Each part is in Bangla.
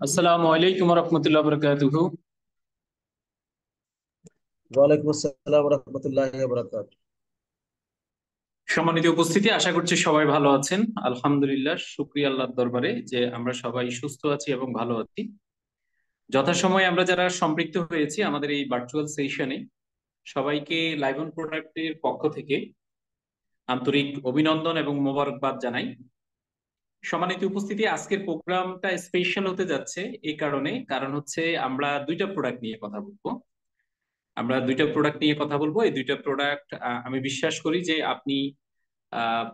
আসসালামু আলাইকুম রহমতুল্লাহ বরকাতুহু। ওয়ালাইকুম আসসালাম রহমতুল্লাহ বরকাত। সম্মানিত উপস্থিতি, আশা করছি সবাই ভালো আছেন। আলহামদুলিল্লাহ, শুকরিয়া আল্লাহর দরবারে যে আমরা সবাই সুস্থ আছি এবং ভালো আছি। যথাসময়ে আমরা যারা সম্পৃক্ত হয়েছি আমাদের এই ভার্চুয়াল সেশনে, সবাইকে লাইভ অন প্রোডাক্টের পক্ষ থেকে আন্তরিক অভিনন্দন এবং মোবারকবাদ জানাই। সম্মানিত উপস্থিতি, আজকের প্রোগ্রামটা স্পেশাল হতে যাচ্ছে এই কারণ হচ্ছে আমরা দুইটা প্রোডাক্ট নিয়ে কথা বলবো। এই দুইটা প্রোডাক্ট আমি বিশ্বাস করি যে আপনি আহ,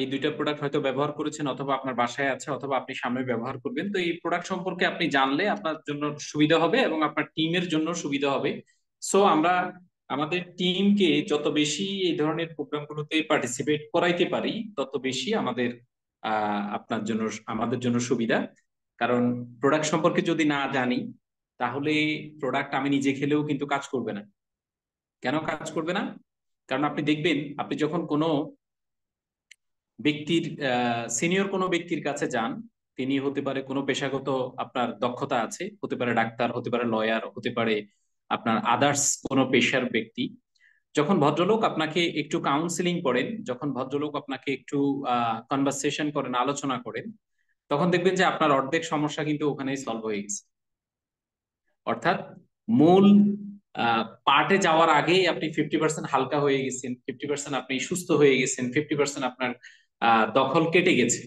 এই দুইটা প্রোডাক্ট হয়তো ব্যবহার করেছেন, অথবা আপনার বাসায় আছে, অথবা আপনি সামনে ব্যবহার করবেন। তো এই প্রোডাক্ট সম্পর্কে আপনি জানলে আপনার জন্য সুবিধা হবে এবং আপনার টিমের জন্য সুবিধা হবে। সো আমরা আমাদের টিমকে যত বেশি এই ধরনের প্রোগ্রামগুলোতে পার্টিসিপেট করাইতে পারি, তত বেশি আমাদের আপনার জন্য, আমাদের জন্য সুবিধা। কারণ প্রোডাক্ট সম্পর্কে যদি না জানি, তাহলে প্রোডাক্ট আমি নিজে খেলেও কিন্তু কাজ করবে না। কেন কাজ করবে না? কারণ আপনি দেখবেন, আপনি যখন কোনো ব্যক্তির সিনিয়র কোনো ব্যক্তির কাছে যান, তিনি হতে পারে কোনো পেশাগত আপনার দক্ষতা আছে, হতে পারে ডাক্তার, হতে পারে লয়ার, হতে পারে আপনার আদার্স কোনো পেশার ব্যক্তি। যখন ভদ্রলোক আপনাকে একটু কাউন্সিলিং করেন, যখন ভদ্রলোক আপনাকে একটু কনভারসেশন করেন, আলোচনা করেন, তখন দেখবেন যে আপনার অর্ধেক সমস্যা কিন্তু ওখানেই সলভ হয়ে গেছে। অর্থাৎ মূল পার্টে যাওয়ার আগেই আপনি 50% হালকা হয়ে গেছেন, 50% আপনি সুস্থ হয়ে গেছেন, 50% আপনার দখল কেটে গেছে।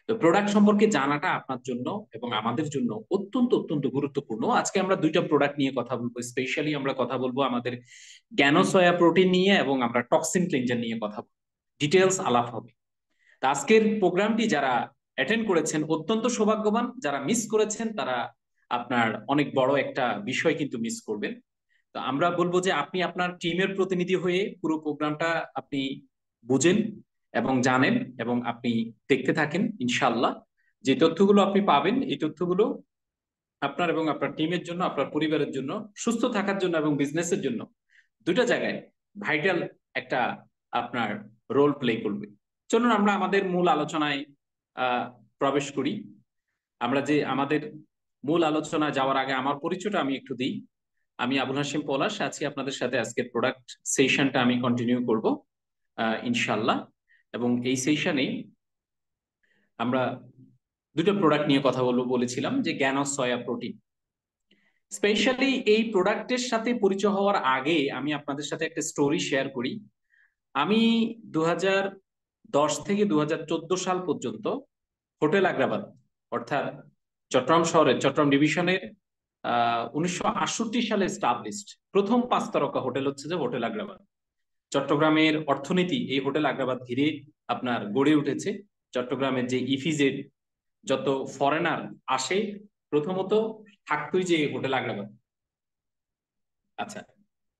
তো প্রোডাক্ট সম্পর্কে জানাটা আপনার জন্য এবং আমাদের জন্য অত্যন্ত অত্যন্ত গুরুত্বপূর্ণ। আজকে আমরা দুইটা প্রোডাক্ট নিয়ে কথা বলবো। স্পেশালি আমরা কথা বলবো আমাদের জ্ঞানোসয়া প্রোটিন নিয়ে, এবং আমরা টক্সিন ক্লিনজার নিয়ে কথা বলবো। ডিটেলস আলাপ হবে। তা আজকের প্রোগ্রামটি যারা অ্যাটেন্ড করেছেন অত্যন্ত সৌভাগ্যবান, যারা মিস করেছেন তারা আপনার অনেক বড় একটা বিষয় কিন্তু মিস করবেন। তো আমরা বলবো যে আপনি আপনার টিমের প্রতিনিধি হয়ে পুরো প্রোগ্রামটা আপনি বুঝেন এবং জানেন, এবং আপনি দেখতে থাকেন। ইনশাল্লাহ যে তথ্যগুলো আপনি পাবেন, এই তথ্যগুলো আপনার এবং আপনার টিমের জন্য, আপনার পরিবারের জন্য, সুস্থ থাকার জন্য এবং বিজনেসের জন্য, দুটো জায়গায় ভাইটাল একটা আপনার রোল প্লে করবে। চলুন আমরা আমাদের মূল আলোচনায় আহ প্রবেশ করি। আমরা যে আমাদের মূল আলোচনা যাওয়ার আগে আমার পরিচয়টা আমি একটু দিই। আমি আবুল হাশিম পলাশ আছি আপনাদের সাথে। আজকের প্রোডাক্ট সেশনটা আমি কন্টিনিউ করব ইনশাল্লাহ। এবং এই সেশনে আমরা দুটো প্রোডাক্ট নিয়ে কথা বলবো, বলেছিলাম যে জ্ঞান সয়া প্রোটিন। স্পেশালি এই প্রোডাক্টের সাথে পরিচয় হওয়ার আগে আমি আপনাদের সাথে একটা স্টোরি শেয়ার করি। আমি 2010 থেকে 2014 সাল পর্যন্ত হোটেল আগ্রাবাদ, অর্থাৎ চট্টগ্রাম শহরের চট্টগ্রাম ডিভিশনের 1968 সালে এস্টাবলিশড প্রথম 5 তারকা হোটেল হচ্ছে যে হোটেল আগ্রাবাদ। চট্টগ্রামের অর্থনীতি এই হোটেল আগ্রাবাদ ঘিরে আপনার গড়ে উঠেছে। চট্টগ্রামের যে ইফিজেড, যত ফরেনার আসে, প্রথমত থাকতোই যে এই হোটেল আগ্রাবাদ। আচ্ছা,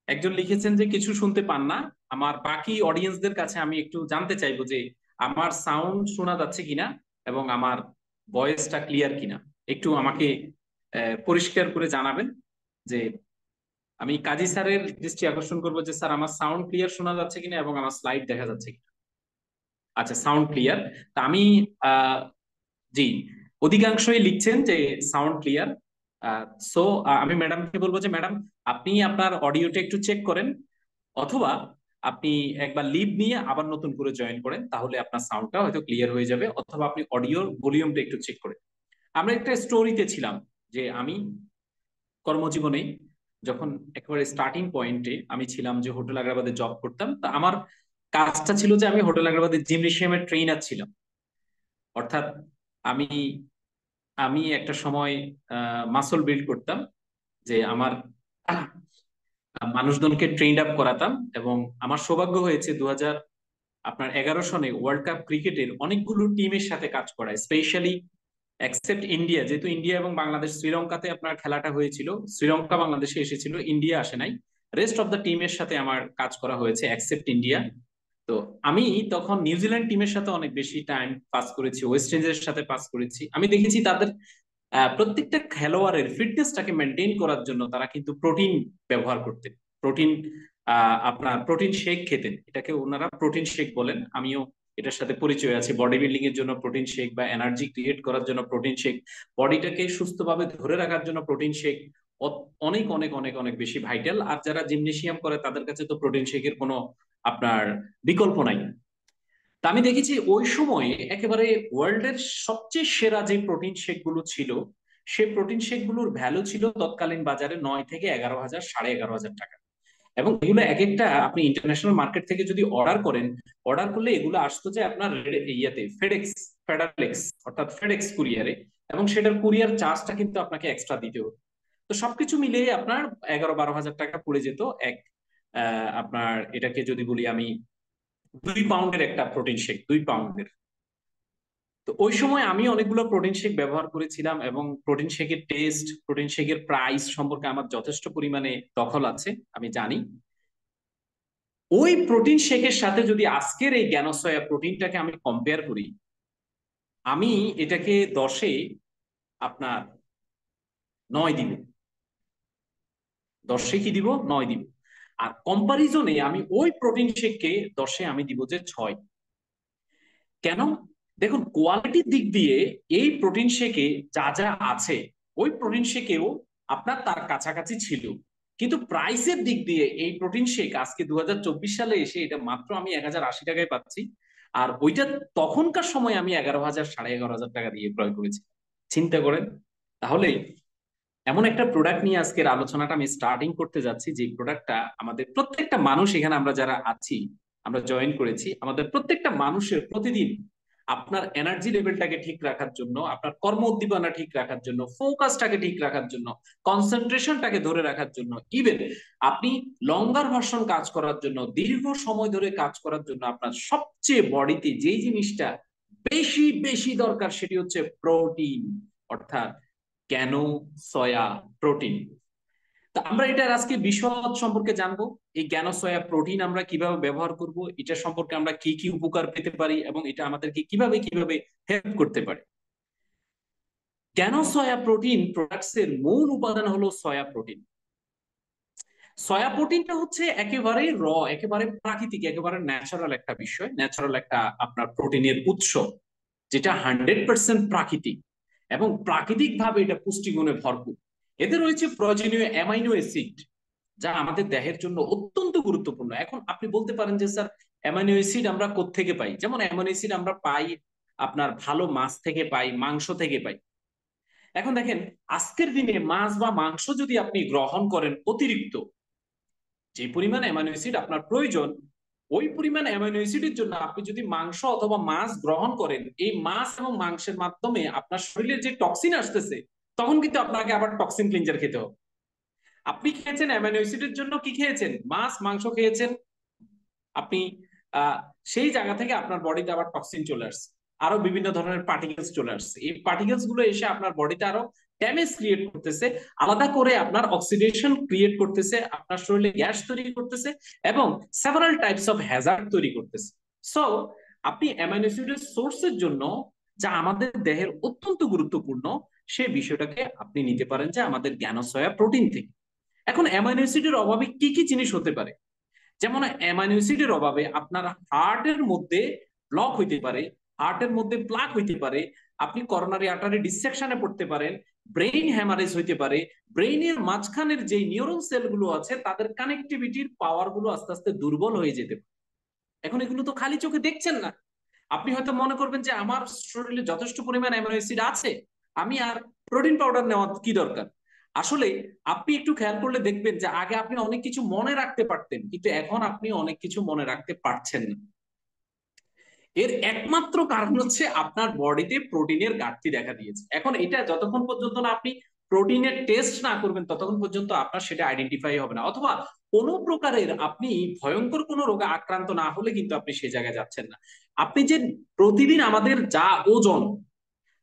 একজন লিখেছেন যে কিছু শুনতে পান না। আমার বাকি অডিয়েন্সদের কাছে আমি একটু জানতে চাইবো যে আমার সাউন্ড শোনা যাচ্ছে কিনা এবং আমার ভয়েসটা ক্লিয়ার কিনা। একটু আমাকে পরিষ্কার করে জানাবেন। যে আমি কাজী স্যারের দৃষ্টি আকর্ষণ করবো যে স্যার আমার সাউন্ড ক্লিয়ার শোনা যাচ্ছে কিনা এবং আমার স্লাইড দেখা যাচ্ছে কিনা। আচ্ছা, সাউন্ড ক্লিয়ার। তা আমি আহ জি, অধিকাংশই লিখছেন যে সাউন্ড ক্লিয়ার। সো আমি ম্যাডামকে বলবো যে ম্যাডাম, আপনি আপনার অডিওটা একটু চেক করেন, অথবা আপনি একবার লিভ নিয়ে আবার নতুন করে জয়েন করেন, তাহলে আপনার সাউন্ডটা হয়তো ক্লিয়ার হয়ে যাবে। অথবা আপনি অডিওর ভলিউমটা একটু চেক করেন। আমরা একটা স্টোরিতে ছিলাম যে আমি কর্মজীবনে যখন একেবারে স্টার্টিং পয়েন্টে আমি ছিলাম, যে হোটেল আগ্রাবাদে জব করতাম, তা আমার কাজটা ছিল যে আমি হোটেল আগ্রাবাদের জিমনেশিয়ামের ট্রেনার ছিলাম। অর্থাৎ আমি আমি একটা সময় মাসল বিল্ড করতাম, যে আমার মানুষজনকে ট্রেন আপ করাতাম। এবং আমার সৌভাগ্য হয়েছে 2011 সনে ওয়ার্ল্ড কাপ ক্রিকেটের অনেকগুলো টিমের সাথে কাজ করা। স্পেশালি এক্সেপ্ট ইন্ডিয়া, যেহেতু ইন্ডিয়া এবং বাংলাদেশ শ্রীলঙ্কাতে আপনার খেলাটা হয়েছিল, শ্রীলঙ্কা বাংলাদেশে এসেছিল, ইন্ডিয়া আসে নাই। রেস্ট অফ দ্য টিমের সাথে আমার কাজ করা হয়েছে এক্সেপ্ট ইন্ডিয়া। তো আমি তখন নিউজিল্যান্ড টিমের সাথে অনেক বেশি টাইম পাস করেছি, ওয়েস্ট ইন্ডিজের সাথে পাস করেছি। আমি দেখেছি তাদের প্রত্যেকটা খেলোয়াড়ের ফিটনেসটাকে মেনটেন করার জন্য তারা কিন্তু প্রোটিন ব্যবহার করতে, প্রোটিন আপনার প্রোটিন শেক খেতেন, এটাকে ওনারা প্রোটিন শেক বলেন, আমিও এটার সাথে পরিচয় আছে। বডি বিল্ডিং এর জন্য প্রোটিন শেক বা এনার্জি ক্রিয়েট করার জন্য প্রোটিন শেক, বডিটাকে সুস্থভাবে ধরে রাখার জন্য প্রোটিন শেক অনেক অনেক অনেক অনেক বেশি ভাইটাল। আর যারা জিমনেশিয়াম করে তাদের কাছে তো প্রোটিন শেকের কোনো আপনার বিকল্প নাই। তা আমি দেখেছি ওই সময়ে একেবারে ওয়ার্ল্ডের সবচেয়ে সেরা যে প্রোটিন শেক গুলো ছিল, সেই প্রোটিন শেক গুলোর ভ্যালু ছিল তৎকালীন বাজারে 9 থেকে 11,000, 11,500 টাকা। এবং এগুলো এক একটা আপনি ইন্টারন্যাশনাল মার্কেট থেকে যদি অর্ডার করেন, অর্ডার করলে এগুলো আসতো যে আপনার ইয়াতে ফেডেক্স, ফেডারেক্স অর্থাৎ ফেডেক্স কুরিয়ারে, এবং সেটার কুরিয়ার চার্জটা কিন্তু আপনাকে এক্সট্রা দিতে হতো। তো সবকিছু মিলিয়ে আপনার 11-12 হাজার টাকা পড়ে যেত এক আপনার, এটাকে যদি বলি আমি, 2 পাউন্ডের একটা প্রোটিন শেক, 2 পাউন্ডের। তো ওই সময় আমি অনেকগুলো প্রোটিন শেক ব্যবহার করেছিলাম, এবং প্রোটিন শেকের টেস্ট, প্রোটিন শেকের প্রাইস সম্পর্কে আমার যথেষ্ট পরিমাণে দখল আছে, আমি জানি। ওই প্রোটিন শেকের সাথে যদি আজকের এই জ্ঞানসয়া প্রোটিনটাকে আমি কম্পেয়ার করি, আমি এটাকে 10-এ আপনার 9 দিব। 10-এ কি দিব? 9 দিব। আর কম্পারিজনে আমি ওই প্রোটিন শেককে 10-এ আমি দিব যে 6। কেন? দেখুন, কোয়ালিটির দিক দিয়ে এই প্রোটিন শেকে যা যা আছে ওই প্রোটিন শেকেও আপনার তার কাছাকাছি ছিল, কিন্তু প্রাইসের দিক দিয়ে এই প্রোটিন শেক আজকে 2024 সালে এসে এটা মাত্র আমি 1,080 টাকায় পাচ্ছি। আর ওইটা তখনকার সময় আমি 11,000, 11,500 টাকা দিয়ে ক্রয় করেছি। চিন্তা করেন। তাহলে এমন একটা প্রোডাক্ট নিয়ে আজকের আলোচনাটা আমি স্টার্টিং করতে যাচ্ছি, যে প্রোডাক্টটা আমাদের প্রত্যেকটা মানুষ, এখানে আমরা যারা আছি, আমরা জয়েন করেছি, আমাদের প্রত্যেকটা মানুষের প্রতিদিন আপনার এনার্জি লেভেলটাকে ঠিক রাখার জন্য, আপনার কর্ম উদ্দীপনা ঠিক রাখার জন্য, ফোকাসটাকে ঠিক রাখার জন্য, কনসেন্ট্রেশনটাকে ধরে রাখার জন্য, ইভেন আপনি লঙ্গার ভার্সন কাজ করার জন্য, দীর্ঘ সময় ধরে কাজ করার জন্য আপনার সবচেয়ে বডিতে যেই জিনিসটা বেশি বেশি দরকার সেটি হচ্ছে প্রোটিন, অর্থাৎ কেন সয়া প্রোটিন। তা আমরা এটার আজকে বিশদ সম্পর্কে জানবো। এই জ্ঞান সয়া প্রোটিন আমরা কিভাবে ব্যবহার করব, এটা সম্পর্কে আমরা কি কি উপকার পেতে পারি, এবং এটা আমাদেরকে কিভাবে কিভাবে হেল্প করতে পারে। জ্ঞান সয়া প্রোটিন প্রোডাক্টস এর মূল উপাদান হলো সয়া প্রোটিন। সয়া প্রোটিনটা হচ্ছে একেবারে একেবারে প্রাকৃতিক, একেবারে ন্যাচারাল একটা বিষয়, ন্যাচারাল একটা আপনার প্রোটিনের উৎস, যেটা 100% প্রাকৃতিক, এবং প্রাকৃতিক ভাবে এটা পুষ্টিগুণে ভরপুর। এতে রয়েছে প্রয়োজনীয় অ্যামাইনো অ্যাসিড, যা আমাদের দেহের জন্য অত্যন্ত গুরুত্বপূর্ণ। এখন আপনি বলতে পারেন যে স্যার, অ্যামাইনো অ্যাসিড আমরা কোত্থেকে পাই? যেমন অ্যামাইনো অ্যাসিড আমরা পাই আপনার ভালো মাছ থেকে পাই, মাংস থেকে পাই। এখন দেখেন, আজকের দিনে মাছ বা মাংস যদি আপনি গ্রহণ করেন অতিরিক্ত, যে পরিমাণ অ্যামাইনো অ্যাসিড আপনার প্রয়োজন, ওই পরিমাণ অ্যামাইনো অ্যাসিডের জন্য আপনি যদি মাংস অথবা মাছ গ্রহণ করেন, এই মাছ এবং মাংসের মাধ্যমে আপনার শরীরে যে টক্সিন আসতেছে, তখন কিন্তু আপনাকে আবার টক্সিন ক্লিনজার খেতে হবে। আপনি খেয়েছেন অ্যামাইনো অ্যাসিডের জন্য, কি খেয়েছেন? মাছ মাংস খেয়েছেন আপনি, সেই জায়গা থেকে আপনার বডিতে আবার টক্সিন চলে আসছে, আরো বিভিন্ন ধরনের পার্টিকেলস চলে আসছে। এই পার্টিকেলস গুলো এসে আপনার বডিতে আরো ড্যামেজ ক্রিয়েট করতেছে, আলাদা করে আপনার অক্সিডেশন ক্রিয়েট করতেছে, আপনার শরীরে গ্যাস তৈরি করতেছে, এবং সেভারাল টাইপস অফ হ্যাজার্ড তৈরি করতেছে। সো আপনি অ্যামাইনো অ্যাসিডের সোর্সের জন্য, যা আমাদের দেহের অত্যন্ত গুরুত্বপূর্ণ, সেই বিষয়টাকে আপনি নিতে পারেন যে আমাদের জ্ঞানসয়া প্রোটিন থেকে। এখন অ্যামাইনো অ্যাসিডের অভাবে কি কি জিনিস হতে পারে? যেমন অ্যামাইনো অ্যাসিডের অভাবে আপনার হার্টের মধ্যে ব্লক হইতে পারে, হার্টের মধ্যে প্লাক হইতে পারে, আপনি করোনারি আর্টারি ডিসেকশনে পড়তে পারেন, ব্রেইন হ্যামারেজ হইতে পারে, ব্রেইনের মাঝখানের যে নিউরন সেলগুলো আছে তাদের কানেক্টিভিটির পাওয়ার গুলো আস্তে আস্তে দুর্বল হয়ে যেতে পারে। এখন এগুলো তো খালি চোখে দেখছেন না। আপনি হয়তো মনে করবেন যে আমার শরীরে যথেষ্ট পরিমাণ অ্যামাইনো অ্যাসিড আছে, আমি আর প্রোটিন পাউডার নেওয়া কি দরকার? আসলে আপনি একটু খেয়াল করলে দেখবেন যে আগে আপনি অনেক কিছু মনে রাখতে পারতেন, কিন্তু এখন আপনি অনেক কিছু মনে রাখতে পারছেন না। এর একমাত্র কারণ হচ্ছে আপনার বডিতে প্রোটিনের ঘাটতি দেখা দিয়েছে। এখন এটা যতক্ষণ পর্যন্ত না আপনি প্রোটিনের টেস্ট না করবেন, ততক্ষণ পর্যন্ত আপনার সেটা আইডেন্টিফাই হবে না, অথবা কোনো প্রকারের আপনি ভয়ঙ্কর কোনো রোগে আক্রান্ত না হলে কিন্তু আপনি সে জায়গায় যাচ্ছেন না। আপনি যে প্রতিদিন আমাদের যা ওজন,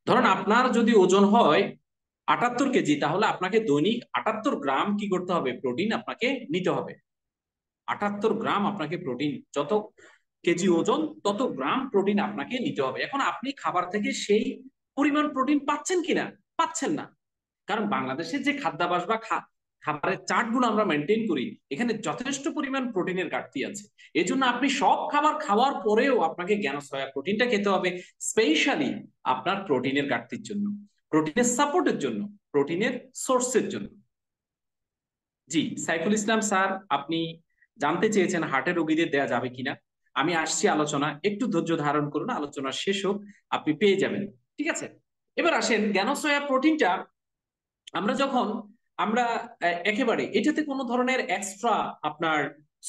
ধরেন আপনার যদি ওজন হয় 78 কেজি, তাহলে আপনাকে দৈনিক 78 গ্রাম কি করতে হবে? প্রোটিন আপনাকে নিতে হবে। 78 গ্রাম আপনাকে প্রোটিন, যত কেজি ওজন তত গ্রাম প্রোটিন আপনাকে নিতে হবে। এখন আপনি খাবার থেকে সেই পরিমাণ প্রোটিন পাচ্ছেন কিনা? পাচ্ছেন না। কারণ বাংলাদেশের যে খাদ্যাভ্যাস বা খাবারের চার্টগুলো আমরা মেনটেন করি, এখানে যথেষ্ট পরিমাণ প্রোটিনের ঘাটতি আছে। এই জন্য আপনি সব খাবার খাওয়ার পরেও আপনাকে জ্ঞান সয়া প্রোটিনটা খেতে হবে, স্পেশালি আপনার প্রোটিনের ঘাটতির জন্য, প্রোটিনের সাপোর্টের জন্য, প্রোটিনের সোর্সের জন্য। জি, সাইফুল ইসলাম স্যার, আপনি জানতে চেয়েছেন হার্টের রোগীদের দেয়া যাবে কিনা। আমি আসছি আলোচনা, একটু ধৈর্য ধারণ করুন, আলোচনা শেষ হোক, আপনি পেয়ে যাবেন। ঠিক আছে, এবার আসেন জ্ঞান সয়া প্রোটিনটা আমরা যখন আমরা একেবারে এটাতে কোনো ধরনের এক্সট্রা আপনার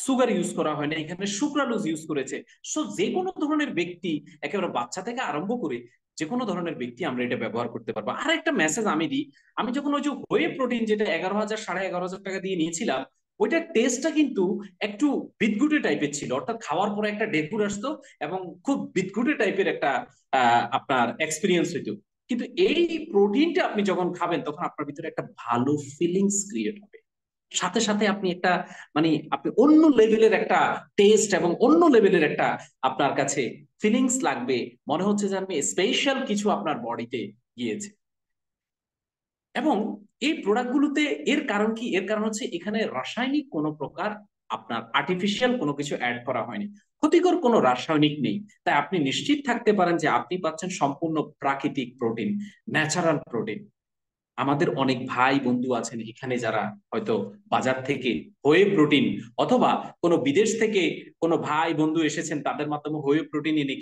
সুগার ইউজ করা হয় না, এখানে সুক্রালোজ ইউজ করেছে। সো যে কোনো ধরনের ব্যক্তি, একেবারে বাচ্চা থেকে আরম্ভ করে যে কোনো ধরনের ব্যক্তি আমরা এটা ব্যবহার করতে পারবো। আর একটা মেসেজ আমি দিই, আমি যখন ওই যে হোয়ে প্রোটিন যেটা 11,000 11,500 টাকা দিয়ে নিয়েছিলাম, ওইটার টেস্টটা কিন্তু একটু বিদঘুটে টাইপের ছিল, অর্থাৎ খাওয়ার পরে একটা ডেকুর আসতো এবং খুব বিদঘুটে টাইপের একটা আপনার এক্সপিরিয়েন্স হইতো। কিন্তু এই প্রোটিনটা আপনি যখন খাবেন তখন আপনার ভিতরে একটা ভালো ফিলিংস ক্রিয়েট হবে, সাথে সাথে আপনি একটা মানে আপনি অন্য লেভেলের একটা টেস্ট এবং অন্য লেভেলের একটা আপনার কাছে ফিলিংস লাগবে, মনে হচ্ছে যে আপনি স্পেশাল কিছু আপনার বডিতে গিয়েছে। এবং এই প্রোডাক্টগুলোতে এর কারণ কি, এর কারণ হচ্ছে এখানে রাসায়নিক কোনো প্রকার আপনার আর্টিফিশিয়াল কোনো কিছু অ্যাড করা হয়নি, ক্ষতিকর কোনো রাসায়নিক নেই। তাই আপনি নিশ্চিত থাকতে পারেন যে আপনি পাচ্ছেন সম্পূর্ণ প্রাকৃতিক প্রোটিন, ন্যাচারাল প্রোটিন। আমাদের অনেক ভাই বন্ধু আছেন এখানে যারা হয়তো বাজার থেকে হোয়ে প্রোটিন অথবা কোনো বিদেশ থেকে কোনো ভাই বন্ধু এসেছেন, তাদের মাধ্যমে হোয়ে প্রোটিন এনে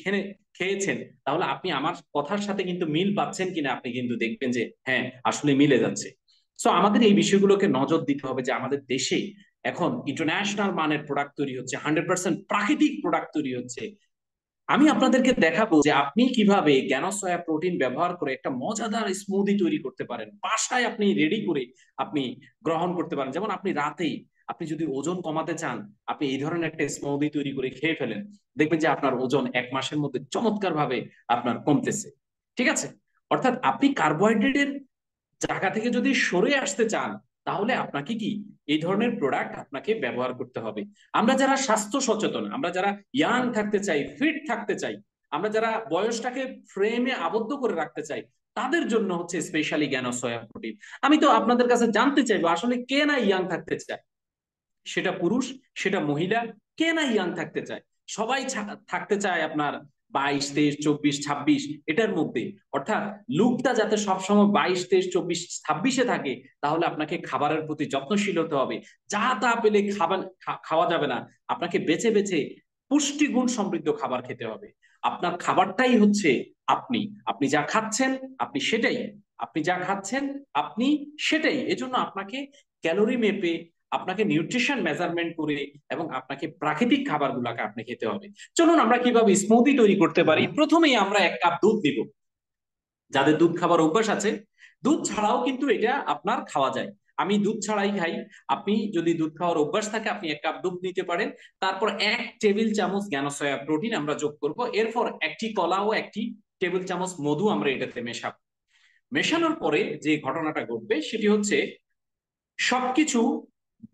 খেয়েছেন, তাহলে আপনি আমার কথার সাথে কিন্তু মিল পাচ্ছেন কিনা আপনি কিন্তু দেখবেন যে হ্যাঁ, আসলে মিলে যাচ্ছে। সো আমাদের এই বিষয়গুলোকে নজর দিতে হবে যে আমাদের দেশে এখন ইন্টারন্যাশনাল মানের প্রোডাক্ট তৈরি হচ্ছে, 100% প্রাকৃতিক প্রোডাক্ট তৈরি হচ্ছে। আমি আপনাদেরকে দেখাবো যে আপনি কিভাবে জ্ঞানসয়া প্রোটিন ব্যবহার করে একটা মজাদার স্মুদি তৈরি করতে পারেন, বাসায় আপনি রেডি করে আপনি গ্রহণ করতে পারেন। যেমন আপনি রাতেই আপনি যদি ওজন কমাতে চান, আপনি এই ধরনের একটা স্মুদি তৈরি করে খেয়ে ফেলেন, দেখবেন যে আপনার ওজন 1 মাসের মধ্যে চমৎকার ভাবে আপনার কমতেছে। ঠিক আছে, অর্থাৎ আপনি কার্বোহাইড্রেটের জায়গা থেকে যদি সরে আসতে চান, তাহলে আপনাকে কি এই ধরনের প্রোডাক্ট আপনাকে ব্যবহার করতে হবে। আমরা যারা স্বাস্থ্য সচেতন, আমরা যারা ইয়াং থাকতে চাই, ফিট থাকতে চাই, আমরা যারা বয়সটাকে ফ্রেমে আবদ্ধ করে রাখতে চাই, তাদের জন্য হচ্ছে স্পেশালি জ্ঞান সয়া প্রোটিন। আমি তো আপনাদের কাছে জানতে চাইবো আসলে কে না ইয়াং থাকতে চায়, সেটা পুরুষ সেটা মহিলা, কে না ইয়াং থাকতে চায়? সবাই থাকতে চায় আপনার 22, 23, 24, 26 এটার মধ্যে। অর্থাৎ লুকটা যাতে সবসময় 22, 23, 24, 26-এ থাকে, তাহলে আপনাকে খাবারের প্রতি যত্নশীল হতে হবে। যা তা পেলে খাওয়া যাবে না, আপনাকে বেছে বেছে পুষ্টিগুণ সমৃদ্ধ খাবার খেতে হবে। আপনার খাবারটাই হচ্ছে আপনি, আপনি যা খাচ্ছেন আপনি সেটাই, আপনি যা খাচ্ছেন আপনি সেটাই। এজন্য আপনাকে ক্যালোরি মেপে, আপনাকে নিউট্রিশন মেজারমেন্ট করে এবং আপনাকে প্রাকৃতিক খাবারগুলোকে আপনি খেতে হবে। চলুন আমরা কিভাবে স্মুদি তৈরি করতে পারি। প্রথমেই আমরা 1 কাপ দুধ নিব। যাদের দুধ খাবার অভ্যাস আছে, দুধ ছাড়াও কিন্তু এটা আপনার খাওয়া যায়, আমি দুধ ছাড়াই খাই। আপনি যদি দুধ খাওয়ার অভ্যাস থাকে আপনি 1 কাপ দুধ নিতে পারেন। তারপর 1 টেবিল চামচ জ্ঞানসয়া প্রোটিন আমরা যোগ করব, এরপর একটি কলা ও 1 টেবিল চামচ মধু আমরা এটাতে মেশাবো। মেশানোর পরে যে ঘটনাটা ঘটবে সেটি হচ্ছে সবকিছু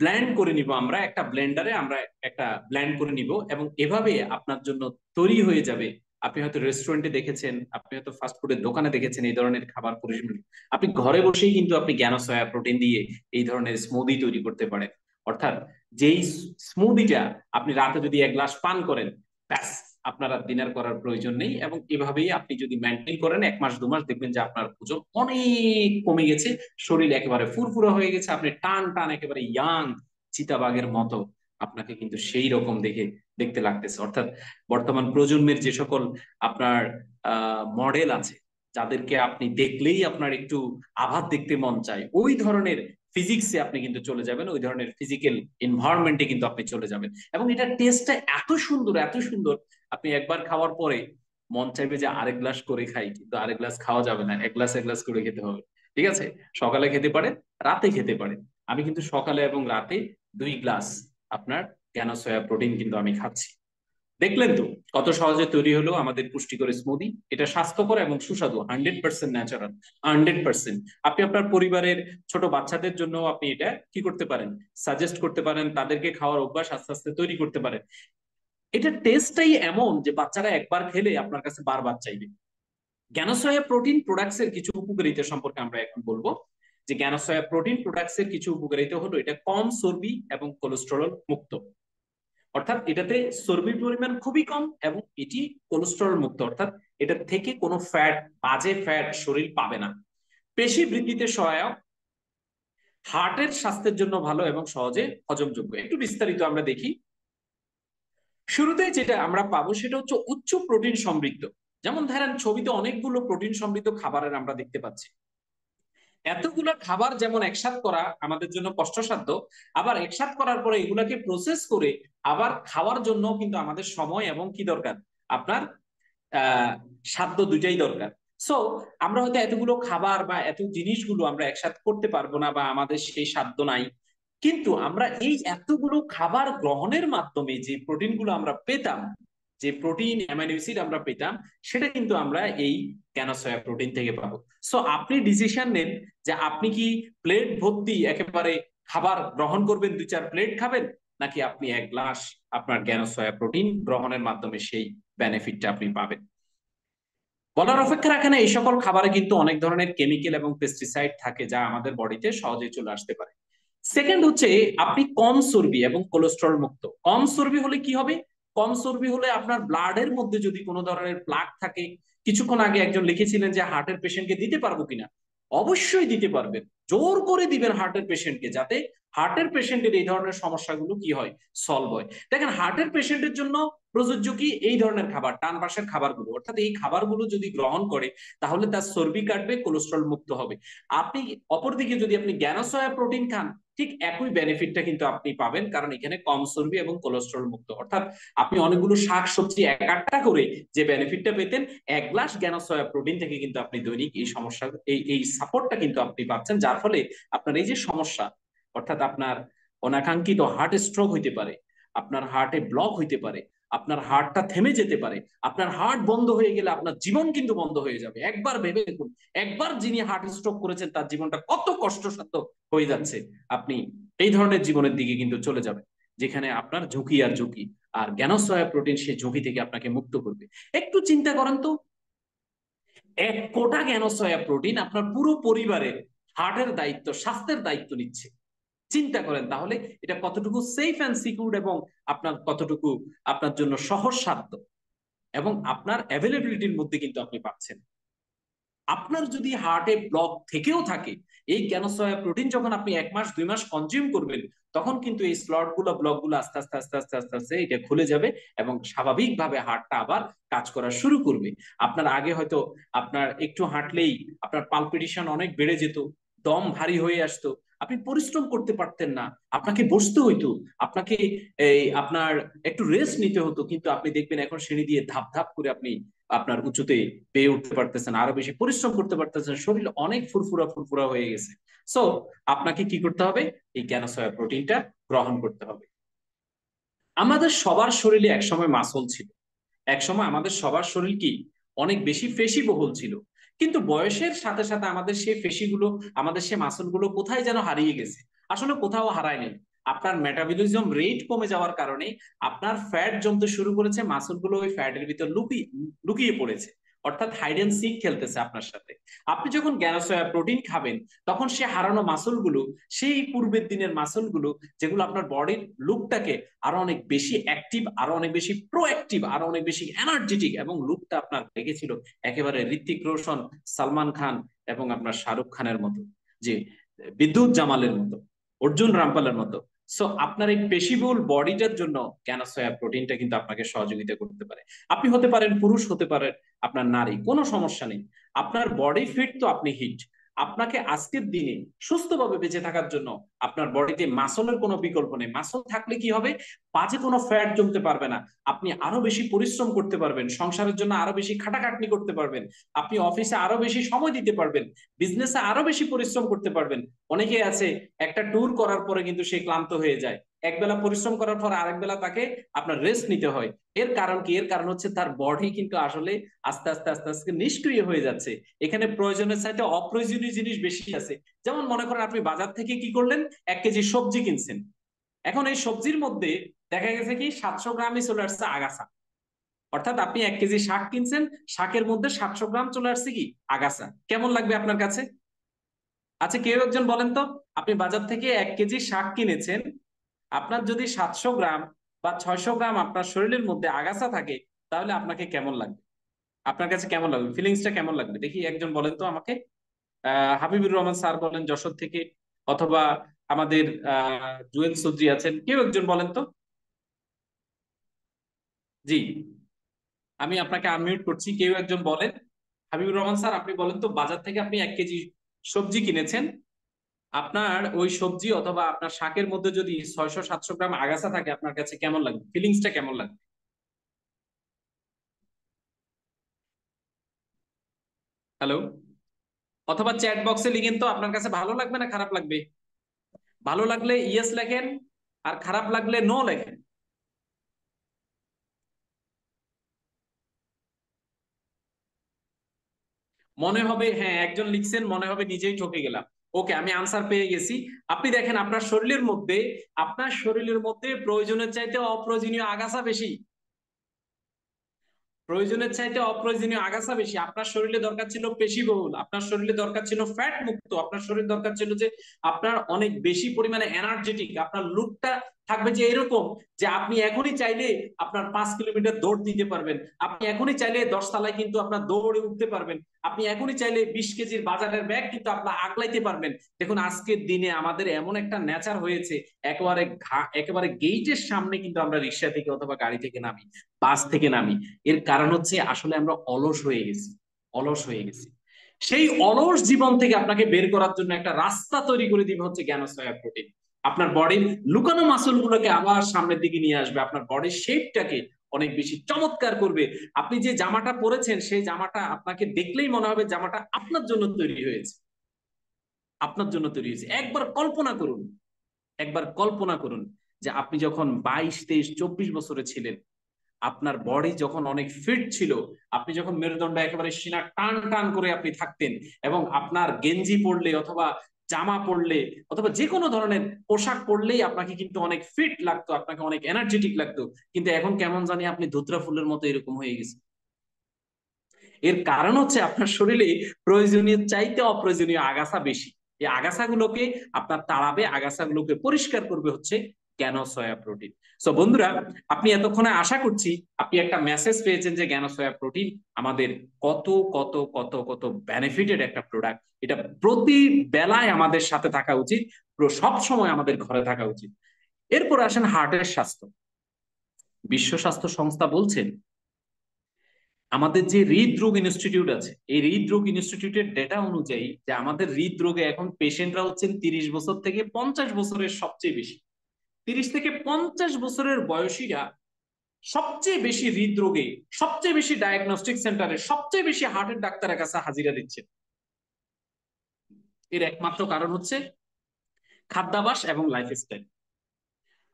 ব্লেন্ড করে নিব, আমরা একটা ব্লেন্ডারে আমরা একটা ব্লেন্ড করে নিব এবং এভাবে আপনার জন্য তৈরি হয়ে যাবে। আপনি হয়তো রেস্টুরেন্টে দেখেছেন, আপনি হয়তো ফাস্টফুডের দোকানে দেখেছেন এই ধরনের খাবার পরিবেশন, আপনি ঘরে বসেই কিন্তু আপনি জ্ঞান সয়া প্রোটিন দিয়ে এই ধরনের স্মুদি তৈরি করতে পারেন। অর্থাৎ যেই স্মুদিটা আপনি রাতে যদি 1 গ্লাস পান করেন, ব্যাস, আপনার আর ডিনার করার প্রয়োজন নেই। এবং এভাবেই আপনি যদি মেনটেন করেন 1 মাস 2 মাস, দেখবেন যে আপনার ওজন অনেক কমে গেছে, শরীর একেবারে ফুরফুরা হয়ে গেছে, আপনি টান টান একেবারে ইয়াং চিতাবাঘের মতো আপনাকে কিন্তু সেই রকম দেখতে লাগতেছে। অর্থাৎ বর্তমান প্রজন্মের যে সকল আপনার মডেল আছে, যাদেরকে আপনি দেখলেই আপনার একটু আঘাত দেখতে মন চায়, ওই ধরনের ফিজিক্সে আপনি কিন্তু চলে যাবেন, ওই ধরনের ফিজিক্যাল এনভায়রনমেন্টে কিন্তু আপনি চলে যাবেন। এবং এটা টেস্টটা এত সুন্দর এত সুন্দর, আপনি একবার খাওয়ার পরে মন চাইবে যে আরেক গ্লাস করে খাই, কিন্তু আরেক গ্লাস খাওয়া যাবে না, 1 গ্লাস 1 গ্লাস করে খেতে হবে। ঠিক আছে, সকালে খেতে পারেন, রাতে খেতে পারেন। আমি কিন্তু সকালে এবং রাতে 2 গ্লাস আপনার জ্ঞান সয়া প্রোটিন কিন্তু আমি খাচ্ছি। দেখলেন তো কত সহজে তৈরি হলো আমাদের পুষ্টিকর স্মুদি। এটা স্বাস্থ্যকর এবং সুস্বাদু, 100% ন্যাচারাল, 100%। আপনি আপনার পরিবারের ছোট বাচ্চাদের জন্য আপনি এটা কি করতে পারেন, সাজেস্ট করতে পারেন, তাদেরকে খাওয়ার অভ্যাস আস্তে আস্তে তৈরি করতে পারেন। এটার টেস্টটাই এমন যে বাচ্চারা একবার খেলে আপনার কাছে বারবার চাইবে। জ্ঞানসয়া প্রোটিন প্রোডাক্টস এর কিছু উপকারিতা সম্পর্কে আমরা এখন বলবো। যে জ্ঞান সয়া প্রোটিন প্রোডাক্টস এর কিছু উপকারিতা হলো এটা কম চর্বি এবং কোলেস্টেরল মুক্ত, অর্থাৎ এটাতে চর্বির পরিমাণ খুবই কম এবং এটি কোলেস্টেরল মুক্ত, অর্থাৎ এটা থেকে কোনো ফ্যাট, বাজে ফ্যাট শরীর পাবে না। পেশি বৃদ্ধিতে সহায়ক, হার্টের স্বাস্থ্যের জন্য ভালো এবং সহজে হজমযোগ্য। একটু বিস্তারিত আমরা দেখি। শুরুতে যেটা আমরা পাবো সেটা হচ্ছে উচ্চ প্রোটিন সমৃদ্ধ। যেমন ধরেন ছবিতে অনেকগুলো প্রোটিন সমৃদ্ধ খাবারের আমরা দেখতে পাচ্ছি। এতগুলো খাবার যেমন একসাথ করা আমাদের জন্য কষ্টসাধ্য, আবার একসাথ করার পরে এগুলাকে প্রসেস করে আবার খাওয়ার জন্য কিন্তু আমাদের সময় এবং কি দরকার, আপনার সাধ্য দুইটাই দরকার। সো আমরা হয়তো এতগুলো খাবার বা এত জিনিসগুলো আমরা একসাথে করতে পারবো না বা আমাদের সেই সাধ্য নাই, কিন্তু আমরা এই এতগুলো খাবার গ্রহণের মাধ্যমে যে প্রোটিনগুলো আমরা পেতাম, যে প্রোটিন অ্যামাইনো অ্যাসিড আমরা পেতাম, সেটা কিন্তু আমরা এই কেন সয়া প্রোটিন থেকে পাবো। সো আপনি ডিসিশন নেন যে আপনি কি প্লেট ভর্তি একেবারে খাবার গ্রহণ করবেন, 2-4 প্লেট খাবেন, নাকি আপনি 1 গ্লাস আপনার জ্ঞান সয়া প্রোটিন গ্রহণের মাধ্যমে সেই বেনিফিটটা আপনি পাবেন। বলার অপেক্ষা রাখে না, এই সকল খাবারে কিন্তু অনেক ধরনের কেমিক্যাল এবং পেস্টিসাইড থাকে যা আমাদের বডিতে সহজে চলে আসতে পারে। সেকেন্ড হচ্ছে আপনি কম চর্বি এবং কোলেস্টেরল মুক্ত। কম চর্বি হলে কি হবে? কম চর্বি হলে আপনার ব্লাডের মধ্যে যদি কোনো ধরনের প্লাক থাকে, কিছুক্ষণ আগে একজন লিখেছিলেন যে হার্টের পেশেন্টকে দিতে পারবো কিনা, অবশ্যই দিতে পারবেন। জোর করে দিবেন হার্টের পেশেন্টকে, যাতে হার্টের পেশেন্টের এই ধরনের সমস্যাগুলো কি হয়, সলভ হয়। দেখেন হার্টের পেশেন্টের জন্য প্রযোজ্য কি এই ধরনের খাবার, ডান পাশের খাবারগুলো, অর্থাৎ এই খাবারগুলো যদি গ্রহণ করে তাহলে তার চর্বি কাটবে, কোলেস্ট্রল মুক্ত হবে। আপনি অপরদিকে যদি আপনি জ্ঞানসয়া প্রোটিন খান, ঠিক একই বেনিফিটটা কিন্তু আপনি পাবেন, কারণ এখানে কম চর্বি এবং কোলেস্ট্রল মুক্ত। অর্থাৎ আপনি অনেকগুলো শাক সবজি এক একটা করে যে বেনিফিটটা পেতেন, 1 গ্লাস জ্ঞানসয়া প্রোটিন থেকে কিন্তু আপনি দৈনিক এই সমস্যা, এই সাপোর্টটা কিন্তু আপনি পাচ্ছেন, যার ফলে আপনার এই যে সমস্যা, অর্থাৎ আপনার অনাকাঙ্ক্ষিত হার্ট স্ট্রোক হইতে পারে, আপনার হার্টে ব্লক হইতে পারে, আপনার হার্টটা থেমে যেতে পারে, আপনার হার্ট বন্ধ হয়ে গেলে আপনার জীবন কিন্তু বন্ধ হয়ে যাবে। একবার ভেবে দেখুন, একবার যিনি হার্ট স্ট্রোক করেছেন তার জীবনটা কত কষ্টসাধ্য হয়ে যাচ্ছে। আপনি এই ধরনের জীবনের দিকে কিন্তু চলে যাবেন, যেখানে আপনার ঝুঁকি আর ঝুঁকি। আর জ্ঞানসয়া প্রোটিন সেই ঝুঁকি থেকে আপনাকে মুক্ত করবে। একটু চিন্তা করেন তো, 1 কোটা জ্ঞানসয়া প্রোটিন আপনার পুরো পরিবারের হার্টের দায়িত্ব, স্বাস্থ্যের দায়িত্ব নিচ্ছে। চিন্তা করেন তাহলে এটা কতটুকু সেফ অ্যান্ড সিকিউর এবং আপনার কতটুকু আপনার জন্য সহজসাধ্য, এবং আপনার অ্যাভেলেবিলিটির মধ্যে কিন্তু আপনি পাচ্ছেন। আপনার যদি হার্টে ব্লক থেকেও থাকে, এই জ্ঞানসয়া প্রোটিন যখন আপনি 1 মাস 2 মাস কনজিউম করবেন, তখন কিন্তু এই স্লট গুলো, ব্লক গুলো আস্তে আস্তে আস্তে আস্তে আস্তে আস্তে এটা খুলে যাবে এবং স্বাভাবিকভাবে হার্টটা আবার কাজ করা শুরু করবে। আপনার আগে হয়তো আপনার একটু হাঁটলেই আপনার পালপিটেশন অনেক বেড়ে যেত, দম ভারী হয়ে আসতো, আপনি পরিশ্রম করতে পারতেন না, আপনাকে বসতে হইতো, আপনাকে এই আপনার একটু রেস্ট নিতে হতো, কিন্তু আপনি দেখবেন এখন সিঁড়ি দিয়ে ধাপ ধাপ করে আপনি আপনার উঁচুতে পেয়ে উঠতে পারতেছেন, আরো বেশি পরিশ্রম করতে পারতেছেন, শরীর অনেক ফুরফুরা ফুরফুরা হয়ে গেছে। সো আপনাকে কি করতে হবে? এই জ্ঞানসয়া প্রোটিনটা গ্রহণ করতে হবে। আমাদের সবার শরীরে একসময় মাসল ছিল, একসময় আমাদের সবার শরীর কি অনেক বেশি পেশিবহুল ছিল, কিন্তু বয়সের সাথে সাথে আমাদের সেই পেশিগুলো, আমাদের সেই মাসলগুলো কোথায় যেন হারিয়ে গেছে। আসলে কোথাও হারায়নি, আপনার মেটাবলিজম রেট কমে যাওয়ার কারণে আপনার ফ্যাট জমতে শুরু করেছে, মাসলগুলো ওই ফ্যাটের ভিতর লুকিয়ে লুকিয়ে পড়েছে, অর্থাৎ হাইড এন্ড সিক খেলতেছে আপনার সাথে। আপনি যখন জ্ঞানসয়া প্রোটিন খাবেন, তখন সে হারানো মাসলগুলো, সেই পূর্বের দিনের মাসলগুলো, যেগুলো আপনার বডির লুকটাকে আরো অনেক বেশি অ্যাক্টিভ, আরো অনেক বেশি প্রোঅ্যাক্টিভ, আরো অনেক বেশি এনার্জেটিক, এবং লুকটা আপনার লেগেছিল একেবারে ঋত্বিক রোশন, সালমান খান এবং আপনার শাহরুখ খানের মতো, যে বিদ্যুৎ জামালের মতো, অর্জুন রামপালের মতো। সো আপনার এই পেশিবহুল বডিটার জন্য ক্যানোসয়া প্রোটিনটা কিন্তু আপনাকে সহযোগিতা করতে পারে। আপনি হতে পারেন পুরুষ, হতে পারেন আপনার নারী, কোনো সমস্যা নেই। আপনার বডি ফিট তো আপনি হিট। আপনাকে আজকের দিনে সুস্থভাবে বেঁচে থাকার জন্য আপনার বডিতে মাসলের কোনো বিকল্প নেই। মাসল থাকলে কি হবে? বাজে কোনো ফ্যাট জমতে পারবে না, আপনি আরো বেশি পরিশ্রম করতে পারবেন, সংসারের জন্য আরো বেশি খাটাখাটনি করতে পারবেন, আপনি অফিসে আরো বেশি সময় দিতে পারবেন, বিজনেসে আরো বেশি পরিশ্রম করতে পারবেন। অনেকে আছে একটা ট্যুর করার পরে কিন্তু সে ক্লান্ত হয়ে যায়, একবেলা পরিশ্রম করার পর আরেক বেলা তাকে আপনার রেস্ট নিতে হয়। এর কারণ কি? এর কারণ হচ্ছে তার বডি কিন্তু আসলে আস্তে আস্তে আস্তে আস্তে নিষ্ক্রিয় হয়ে যাচ্ছে। এখানে প্রয়োজনের চাইতে অপ্রয়োজনীয় জিনিস বেশি আছে। যেমন মনে করেন আপনি বাজার থেকে কি করলেন, 1 কেজি সবজি কিনছেন, এখন এই সবজির মধ্যে দেখা গেছে কি 700 গ্রামই চলে আসছে আগাছা। অর্থাৎ আপনি 1 কেজি শাক কিনছেন, শাকের মধ্যে 700 গ্রাম চলে আসছে কি আগাছা। কেমন লাগবে আপনার কাছে? আচ্ছা, কেউ একজন বলেন তো, আপনি বাজার থেকে 1 কেজি শাক কিনেছেন, আপনার যদি 700 গ্রাম বা 600 গ্রাম আপনার শরীরের মধ্যে আগাছা থাকে, তাহলে আপনাকে কেমন লাগবে? আপনার কাছে কেমন লাগবে? ফিলিংসটা কেমন লাগবে দেখি একজন বলেন তো আমাকে। হাবিবুর রহমান স্যার বলেন যশোর থেকে, অথবা আমাদের জুয়েল চৌধুরী আছেন, কেউ একজন বলেন তো। জি, আমি আপনাকে আনমিউট করছি, কেউ একজন বলেন। হাবিবুর রহমান স্যার, আপনি বলেন তো, বাজার থেকে আপনি 1 কেজি সবজি কিনেছেন, আপনার ওই সবজি অথবা আপনার শাকের মধ্যে যদি 600-700 গ্রাম আগাছা থাকে, আপনার কাছে কেমন লাগবে? ফিলিংসটা কেমন লাগবে? হ্যালো? অথবা চ্যাট বক্সে লিখেন তো, আপনার কাছে ভালো লাগবে না খারাপ লাগবে? ভালো লাগলে ইয়েস লেখেন, আর খারাপ লাগলে নো লেখেন। মনে হবে, হ্যাঁ একজন লিখছেন মনে হবে নিজেই ঠকে গেলাম। ওকে, আমি আনসার পেয়ে গেছি। আপনি দেখেন আপনার শরীরের মধ্যে প্রয়োজনের চাইতে অপ্রয়োজনীয় আগাছা বেশি। প্রয়োজনের চাইতে অপ্রয়োজনীয় আগাছা বেশি। আপনার শরীরে দরকার ছিল পেশিবহুল, আপনার শরীরে দরকার ছিল ফ্যাট মুক্ত, আপনার শরীরে দরকার ছিল যে আপনার অনেক বেশি পরিমাণে এনার্জেটিক, আপনার লুকটা থাকবে যে এরকম, যে আপনি এখনই চাইলে আপনার 5 কিলোমিটার দৌড় দিতে পারবেন, আপনি এখনই চাইলে 10 তলায় কিন্তু আপনার দৌড়ে উঠতে পারবেন, আপনি এখনই চাইলে 20 কেজির বাজারের ব্যাগ কিন্তু আপনার আগলাইতে পারবেন। দেখুন আজকের দিনে আমাদের এমন একটা নেচার হয়েছে, একেবারে গেইটের সামনে কিন্তু আমরা রিক্সা থেকে অথবা গাড়ি থেকে নামি, বাস থেকে নামি। এর কারণ হচ্ছে আসলে আমরা অলস হয়ে গেছি, অলস হয়ে গেছি। সেই অলস জীবন থেকে আপনাকে বের করার জন্য একটা রাস্তা তৈরি করে দিবে হচ্ছে জ্ঞানসয়া প্রোটিন। আপনার বডির লুকানো মাসল গুলোকে আবার সামনের দিকে নিয়ে আসবে, আপনার বডির শেপটাকে অনেক বেশি চমৎকার করবে। আপনি যে জামাটা পরেছেন সেই জামাটা আপনাকে দেখলেই মনে হবে জামাটা আপনার জন্য তৈরি হয়েছে, আপনার জন্য তৈরি হয়েছে। একবার কল্পনা করুন যে আপনি যখন 22, 23, 24 বছরে ছিলেন, আপনার বডি যখন অনেক ফিট ছিল, আপনি যখন মেরুদণ্ড একেবারে সিনা টান টান করে আপনি থাকতেন, এবং আপনার গেঞ্জি পরলে অথবা জামা পরলে অথবা যে কোনো ধরনের পোশাক পরলেই আপনাকে কিন্তু অনেক ফিট লাগতো, আপনাকে অনেক এনার্জেটিক লাগতো। কিন্তু এখন কেমন জানি আপনি ধুতরা ফুলের মতো এরকম হয়ে গেছে। এর কারণ হচ্ছে আপনার শরীরে প্রয়োজনীয় চাইতে অপ্রয়োজনীয় আগাছা বেশি। এই আগাছাগুলোকে আপনার তাড়াবে, আগাছাগুলোকে পরিষ্কার করবে হচ্ছে জ্ঞান সয়া প্রোটিন। সো বন্ধুরা, আপনি এতক্ষণে আশা করছি আপনি একটা মেসেজ পেয়েছেন যে জ্ঞান সয়া প্রোটিন আমাদের কত কত কত কত বেনিফিটেড একটা প্রোডাক্ট। এটা প্রতি বেলায় আমাদের সাথে থাকা উচিত, সব সময় আমাদের ঘরে থাকা উচিত। এরপর আসেন হার্টের স্বাস্থ্য। বিশ্ব স্বাস্থ্য সংস্থা বলছেন আমাদের যে হৃদরোগ ইনস্টিটিউট আছে, এই হৃদরোগ ইনস্টিটিউটের ডেটা অনুযায়ী যে আমাদের হৃদরোগে এখন পেশেন্টরা হচ্ছেন 30 বছর থেকে 50 বছরের সবচেয়ে বেশি। 30 থেকে 50 বছরের বয়সীরা সবচেয়ে বেশি হৃদরোগে, সবচেয়ে বেশি ডায়াগনস্টিক সেন্টারে, সবচেয়ে বেশি হার্টের ডাক্তারের কাছে হাজিরা দিচ্ছে। এর একমাত্র কারণ হচ্ছে খাদ্যাভ্যাস এবং লাইফস্টাইল।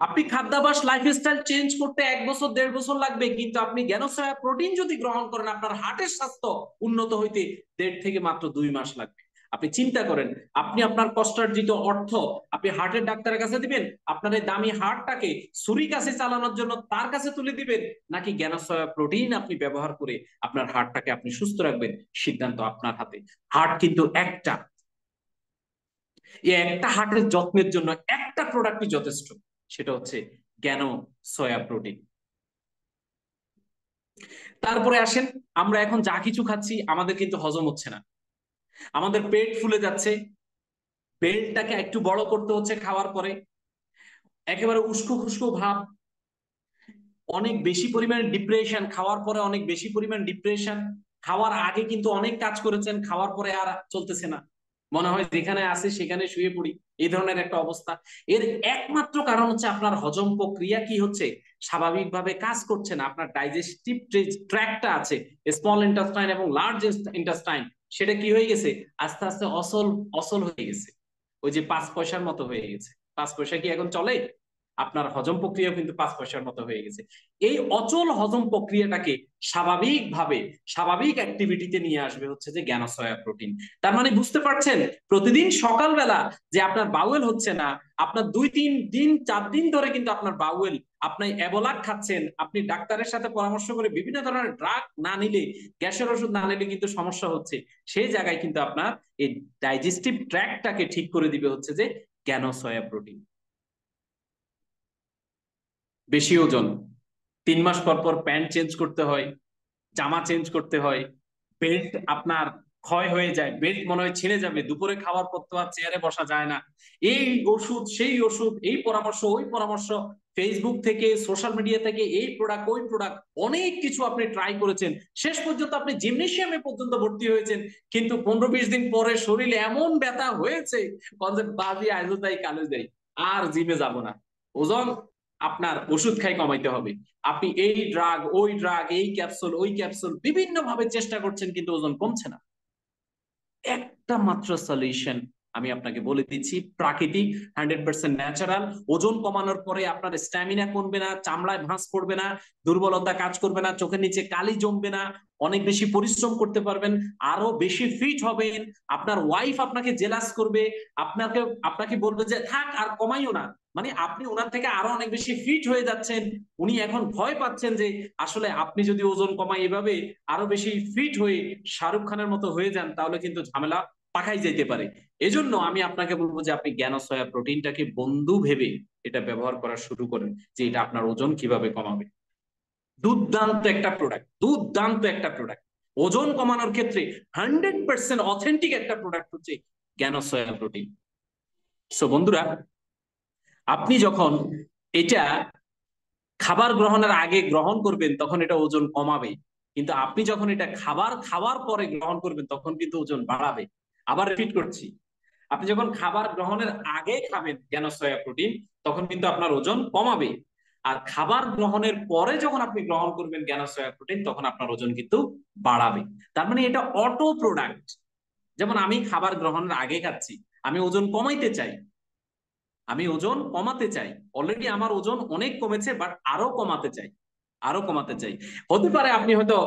আপনি খাদ্যাভ্যাস লাইফস্টাইল চেঞ্জ করতে 1 বছর 1.5 বছর লাগবে, কিন্তু আপনি জ্ঞানসয়া প্রোটিন যদি গ্রহণ করেন, আপনার হার্টের স্বাস্থ্য উন্নত হইতে 1.5 থেকে মাত্র 2 মাস লাগবে। আপনি চিন্তা করেন, আপনি আপনার কষ্টার্জিত অর্থ আপনি হার্টের ডাক্তারের কাছে দিবেন, আপনার এই দামি হার্টটাকে ছুরি কাছে চালানোর জন্য তার কাছে তুলে দিবেন, নাকি জ্ঞানসয়া প্রোটিন আপনি ব্যবহার করে আপনার হার্টটাকে আপনি সুস্থ রাখবেন? সিদ্ধান্ত আপনার হাতে। হার্ট কিন্তু একটা, এই একটা হার্টের যত্নের জন্য একটা প্রোডাক্টই যথেষ্ট, সেটা হচ্ছে জ্ঞান সয়া প্রোটিন। তারপরে আসেন, আমরা এখন যা কিছু খাচ্ছি আমাদের কিন্তু হজম হচ্ছে না, আমাদের পেট ফুলে যাচ্ছে, পেটটাকে একটু বড় করতে হচ্ছে খাওয়ার পরে, একেবারে উস্কো খুস্কো ভাব, অনেক বেশি পরিমাণে ডিপ্রেশন খাওয়ার পরে, অনেক বেশি পরিমাণ ডিপ্রেশন। খাওয়ার আগে কিন্তু অনেক কাজ করেছেন, খাওয়ার পরে আর চলতেছে না, মনে হয় যেখানে আছে সেখানে শুয়ে পড়ি, এই ধরনের একটা অবস্থা। এর একমাত্র কারণ হচ্ছে আপনার হজম প্রক্রিয়া কি হচ্ছে, স্বাভাবিকভাবে কাজ করছে না। আপনার ডাইজেস্টিভ ট্র্যাকটা আছে, স্মল ইন্টেস্টাইন এবং লার্জ ইন্টেস্টাইন, সেটা কি হয়ে গেছে, আস্তে আস্তে অসল অসল হয়ে গেছে, ওই যে 5 পয়সার মতো হয়ে গেছে। 5 পয়সা কি এখন চলে? আপনার হজম প্রক্রিয়াও কিন্তু 5 পয়সার মতো হয়ে গেছে। এই অচল হজম প্রক্রিয়াটাকে স্বাভাবিকভাবে স্বাভাবিক অ্যাক্টিভিটিতে নিয়ে আসবে হচ্ছে যে জ্ঞান সয়া প্রোটিন। তার মানে বুঝতে পারছেন, প্রতিদিন সকালবেলা যে আপনার বাউল হচ্ছে না, আপনার 2-3 দিন 4 দিন ধরে কিন্তু আপনার বাউল, আপনি অ্যাবোলাক খাচ্ছেন, আপনি ডাক্তারের সাথে পরামর্শ করে বিভিন্ন ধরনের ড্রাগ না নিলে, গ্যাসের ওষুধ না নিলে কিন্তু সমস্যা হচ্ছে, সেই জায়গায় কিন্তু আপনার এই ডাইজেস্টিভ ট্র্যাক্টটাকে ঠিক করে দিবে হচ্ছে যে জ্ঞান সয়া প্রোটিন। বেশি ওজন, 3 মাস পর পর প্যান্ট চেঞ্জ করতে হয়, জামা চেঞ্জ করতে হয়, বেল্ট আপনার ক্ষয় হয়ে যায়, বেল্ট মনে হয় ছিঁড়ে যাবে, দুপুরে খাওয়ার পর তো আর চেয়ারে বসা যায় না, এই ওষুধ সেই ওষুধ, এই পরামর্শ ওই পরামর্শ, ফেসবুক থেকে সোশ্যাল মিডিয়া থেকে এই প্রোডাক্ট ওই প্রোডাক্ট, অনেক কিছু আপনি ট্রাই করেছেন, শেষ পর্যন্ত আপনি জিমনেশিয়ামে পর্যন্ত ভর্তি হয়েছেন, কিন্তু 15-20 দিন পরে শরীরে এমন ব্যথা হয়েছে, কনসেপ্ট বাজি আজও তাই কালো যাই, আর জিমে যাব না, ওজন আপনার ওষুধ খাই কমাইতে হবে। আপনি এই ড্রাগ ওই ড্রাগ, এই ক্যাপসুল ওই ক্যাপসুল বিভিন্ন ভাবে চেষ্টা করছেন, কিন্তু ওজন কমছে না। একটা মাত্র সলিউশন আমি আপনাকে বলে দিচ্ছি, প্রাকৃতিক, 100% ন্যাচারাল। ওজন কমানোর পরে আপনার স্ট্যামিনা কমবে না, চামড়ায় ভাঁজ পড়বে না, দুর্বলতা কাজ করবে না, চোখের নিচে কালি জমবে না, অনেক বেশি পরিশ্রম করতে পারবেন, আরো বেশি ফিট হবেন, আপনার ওয়াইফ আপনাকে জেলাস করবে, আপনাকে আপনাকে বলবে যে থাক আর কমাইও না, মানে আপনি ওনার থেকে আরো অনেক বেশি ফিট হয়ে যাচ্ছেন, উনি এখন ভয় পাচ্ছেন যে আসলে আপনি যদি ওজন কমাই এভাবে আরো বেশি ফিট হয়ে শাহরুখ খানের মতো হয়ে যান, তাহলে কিন্তু ঝামেলা পাকাই যেতে পারে। এজন্য আমি আপনাকে বলবো যে আপনি জ্ঞান সয়া প্রোটিনটাকে বন্ধু ভেবে এটা ব্যবহার করা শুরু করেন, যে এটা আপনার ওজন কিভাবে কমাবে। দুর্দান্ত একটা প্রোডাক্ট, দুর্দান্ত একটা প্রোডাক্ট, ওজন কমানোর ক্ষেত্রে 100% অথেন্টিক একটা প্রোডাক্ট হচ্ছে জ্ঞান সয়া প্রোটিন। সো বন্ধুরা, আপনি যখন এটা খাবার গ্রহণের আগে গ্রহণ করবেন তখন এটা ওজন কমাবে, কিন্তু আপনি যখন এটা খাবার খাওয়ার পরে গ্রহণ করবেন তখন কিন্তু ওজন বাড়াবে। আবার রিপিট করছি, আপনি যখন খাবার গ্রহণের আগে খাবেন জ্ঞান সয়া প্রোটিন, তখন কিন্তু আপনার ওজন কমাবে, আর খাবার গ্রহণের পরে যখন আপনি গ্রহণ করবেন জ্ঞান সয়া প্রোটিন, তখন আপনার ওজন কিন্তু বাড়াবে। তার মানে এটা অটো প্রোডাক্ট। যেমন আমি খাবার গ্রহণের আগে খাচ্ছি, আমি ওজন কমাইতে চাই, আমি ওজন কমাতে চাই, অলরেডি আমার ওজন অনেক কমেছে, বাট আরো কমাতে চাই, আরো কমাতে চাই। হতে পারে আপনি হয়তো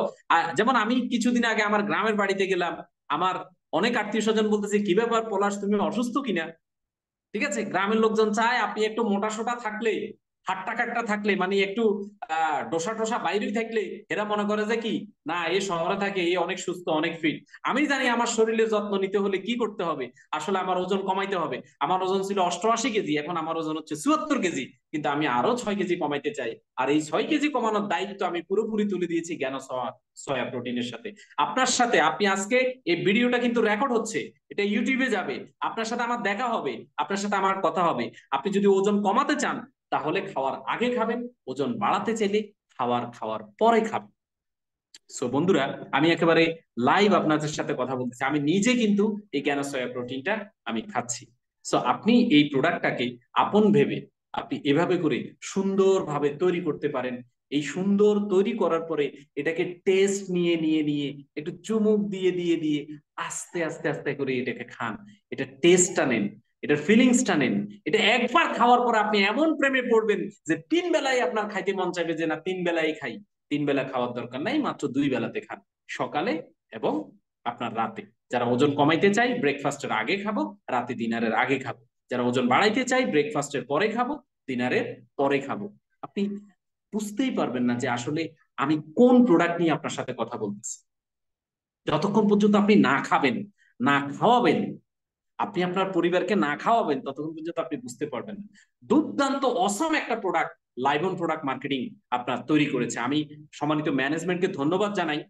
যেমন আমি কিছুদিন আগে আমার গ্রামের বাড়িতে গেলাম, আমার অনেক আত্মীয় স্বজন বলতেছে কি ব্যাপার পলাশ, তুমি অসুস্থ কিনা? ঠিক আছে, গ্রামের লোকজন চায় আপনি একটু মোটা সোটা থাকলে, হাট্টা কাট্টা থাকলে, মানে একটু ডোসা টোসা বাইরে থাকলে এরা মনে করে যে কি না, এই শহরে থাকে, এই অনেক সুস্থ অনেক ফিট। আমি জানি আমার শরীরের যত্ন নিতে হলে কি করতে হবে, আসলে আমার ওজন কমাইতে হবে। আমার ওজন ছিল 88 কেজি, এখন আমার ওজন হচ্ছে 74 কেজি, কিন্তু আমি আরো 6 কেজি কমাইতে চাই। আর এই 6 কেজি কমানোর দায়িত্ব আমি পুরোপুরি তুলে দিয়েছি জ্ঞান সয়া প্রোটিনের সাথে। আপনার সাথে আপনি আজকে এই ভিডিওটা কিন্তু রেকর্ড হচ্ছে, এটা ইউটিউবে যাবে, আপনার সাথে আমার দেখা হবে, আপনার সাথে আমার কথা হবে। আপনি যদি ওজন কমাতে চান তাহলে খাওয়ার আগে খাবেন, ওজন বাড়াতে চাইলে খাওয়ার পরে খাবেন। সো বন্ধুরা, আমি একেবারে লাইভ আপনাদের সাথে কথা বলতেছি, আমি নিজে কিন্তু এই জ্ঞান সয়া প্রোটিনটা আমি খাচ্ছি। সো আপনি এই প্রোডাক্টটাকে আপন ভেবে আপনি এভাবে করে সুন্দরভাবে তৈরি করতে পারেন। এই সুন্দর তৈরি করার পরে এটাকে টেস্ট নিয়ে নিয়ে নিয়ে একটু চুমুক দিয়ে দিয়ে দিয়ে আস্তে আস্তে আস্তে করে এটাকে খান, এটা টেস্টটা নেন, এটার ফিলিংসটা নেন। এটা একবার খাওয়ার পর আপনি এমন প্রেমে পড়বেন যে 3 বেলায় আপনার খাইতে মন চাইবে যে না 3 বেলায় খাই। 3 বেলা খাওয়ার দরকার নাই, মাত্র 2 বেলাতে খান, সকালে এবং আপনার রাতে। যারা ওজন কমাইতে চাই ব্রেকফাস্টের আগে খাবো, রাতে ডিনারের আগে খাবো। যারা ওজন বাড়াইতে চাই ব্রেকফাস্টের পরে খাবো, ডিনারের পরে খাবো। আপনি বুঝতেই পারবেন না যে আসলে আমি কোন প্রোডাক্ট নিয়ে আপনার সাথে কথা বলতেছি। যতক্ষণ পর্যন্ত আপনি না খাবেন, না খাওয়াবেন, আপনি আপনার পরিবারকে না খাওয়াবেন, ততক্ষণ পর্যন্ত আপনি বুঝতে পারবেন না। দুর্দান্ত অসম একটা প্রোডাক্ট লাইবন প্রোডাক্ট মার্কেটিং আপনার তৈরি করেছে। আমি সম্মানিত ম্যানেজমেন্টকে ধন্যবাদ জানাই,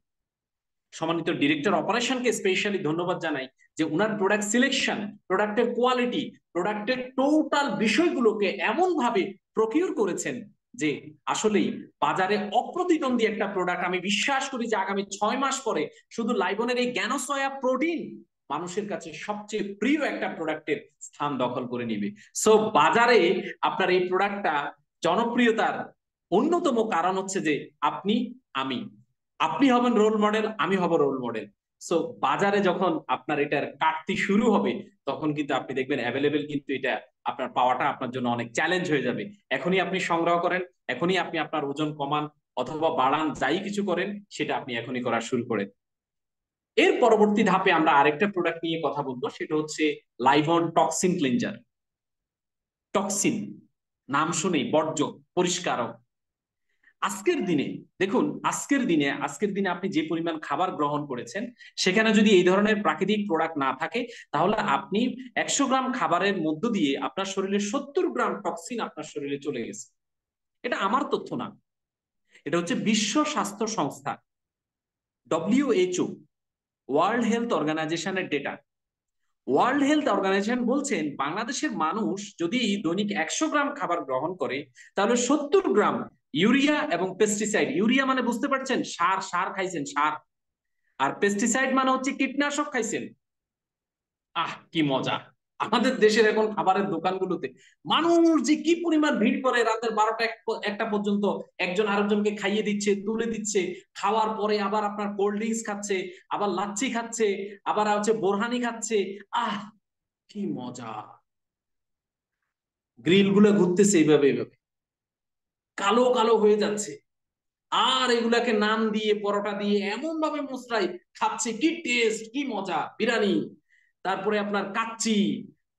সম্মানিত ডিরেক্টর অপারেশনকে স্পেশালি ধন্যবাদ জানাই, যে উনার প্রোডাক্ট সিলেকশন, প্রোডাক্টের কোয়ালিটি, প্রোডাক্টের টোটাল বিষয়গুলোকে এমন ভাবে প্রকিউর করেছেন যে আসলেই বাজারে অপ্রতিদ্বন্দ্বী একটা প্রোডাক্ট। আমি বিশ্বাস করি যে আগামী 6 মাস পরে শুধু লাইবনের এই জ্ঞানসয়া প্রোটিন মানুষের কাছে সবচেয়ে প্রিয় একটা প্রোডাক্টের স্থান দখল করে নিবে। সো বাজারে আপনার এই প্রোডাক্টটা জনপ্রিয়তার অন্যতম কারণ হচ্ছে যে আপনি, আমি, আপনি হবেন রোল মডেল, আমি হব রোল মডেল। সো বাজারে যখন আপনার এটার কাটতি শুরু হবে, তখন কিন্তু আপনি দেখবেন অ্যাভেলেবেল কিন্তু এটা আপনার পাওয়াটা আপনার জন্য অনেক চ্যালেঞ্জ হয়ে যাবে। এখনই আপনি সংগ্রহ করেন, এখনই আপনি আপনার ওজন কমান অথবা বাড়ান, যাই কিছু করেন সেটা আপনি এখনই করা শুরু করেন। এর পরবর্তী ধাপে আমরা আরেকটা প্রোডাক্ট নিয়ে কথা বলবো, সেটা হচ্ছে লাইভন টক্সিন ক্লিনজার। টক্সিন নাম শুনেই বর্জ্য, পরিষ্কারক। আজকের দিনে দেখুন, আজকের দিনে আপনি যে পরিমাণ খাবার গ্রহণ করেছেন, সেখানে যদি এই ধরনের প্রাকৃতিক প্রোডাক্ট না থাকে, তাহলে আপনি 100 গ্রাম খাবারের মধ্য দিয়ে আপনার শরীরে 70 গ্রাম টক্সিন আপনার শরীরে চলে গেছে। এটা আমার তথ্য না, এটা হচ্ছে বিশ্ব স্বাস্থ্য সংস্থা, ডব্লিউএইচও, ওয়ার্ল্ড হেলথ অর্গানাইজেশনের ডেটা। ওয়ার্ল্ড হেলথ অর্গানাইজেশন বলছেন বাংলাদেশের মানুষ যদি দৈনিক 100 গ্রাম খাবার গ্রহণ করে, তাহলে 70 গ্রাম ইউরিয়া এবং পেস্টিসাইড, ইউরিয়া মানে বুঝতে পারছেন সার, সার খাইছেন সার, আর পেস্টিসাইড মানে হচ্ছে কীটনাশক খাইছেন। কি মজা! আমাদের দেশের এখন খাবারের দোকানগুলোতে মানুষ যে কি পরিমাণ ভিড় করে, রাতের 12টা একটা পর্যন্ত একজন আরেকজনকে খাইয়ে দিচ্ছে, তুলে দিচ্ছে, খাওয়ার পরে আবার আপনার কোল্ড ড্রিঙ্কস খাচ্ছে, আবার লাচ্ছি খাচ্ছে, আবার হচ্ছে বোরহানি খাচ্ছে। আহ কি মজা! গ্রিল গুলো ঘুরতেছে এইভাবে এইভাবে, কালো কালো হয়ে যাচ্ছে, আর এগুলাকে নান দিয়ে পরোটা দিয়ে এমন ভাবে মশলাই খাচ্ছে, কি টেস্ট, কি মজা! বিরিয়ানি, তারপরে আপনার কাচ্চি,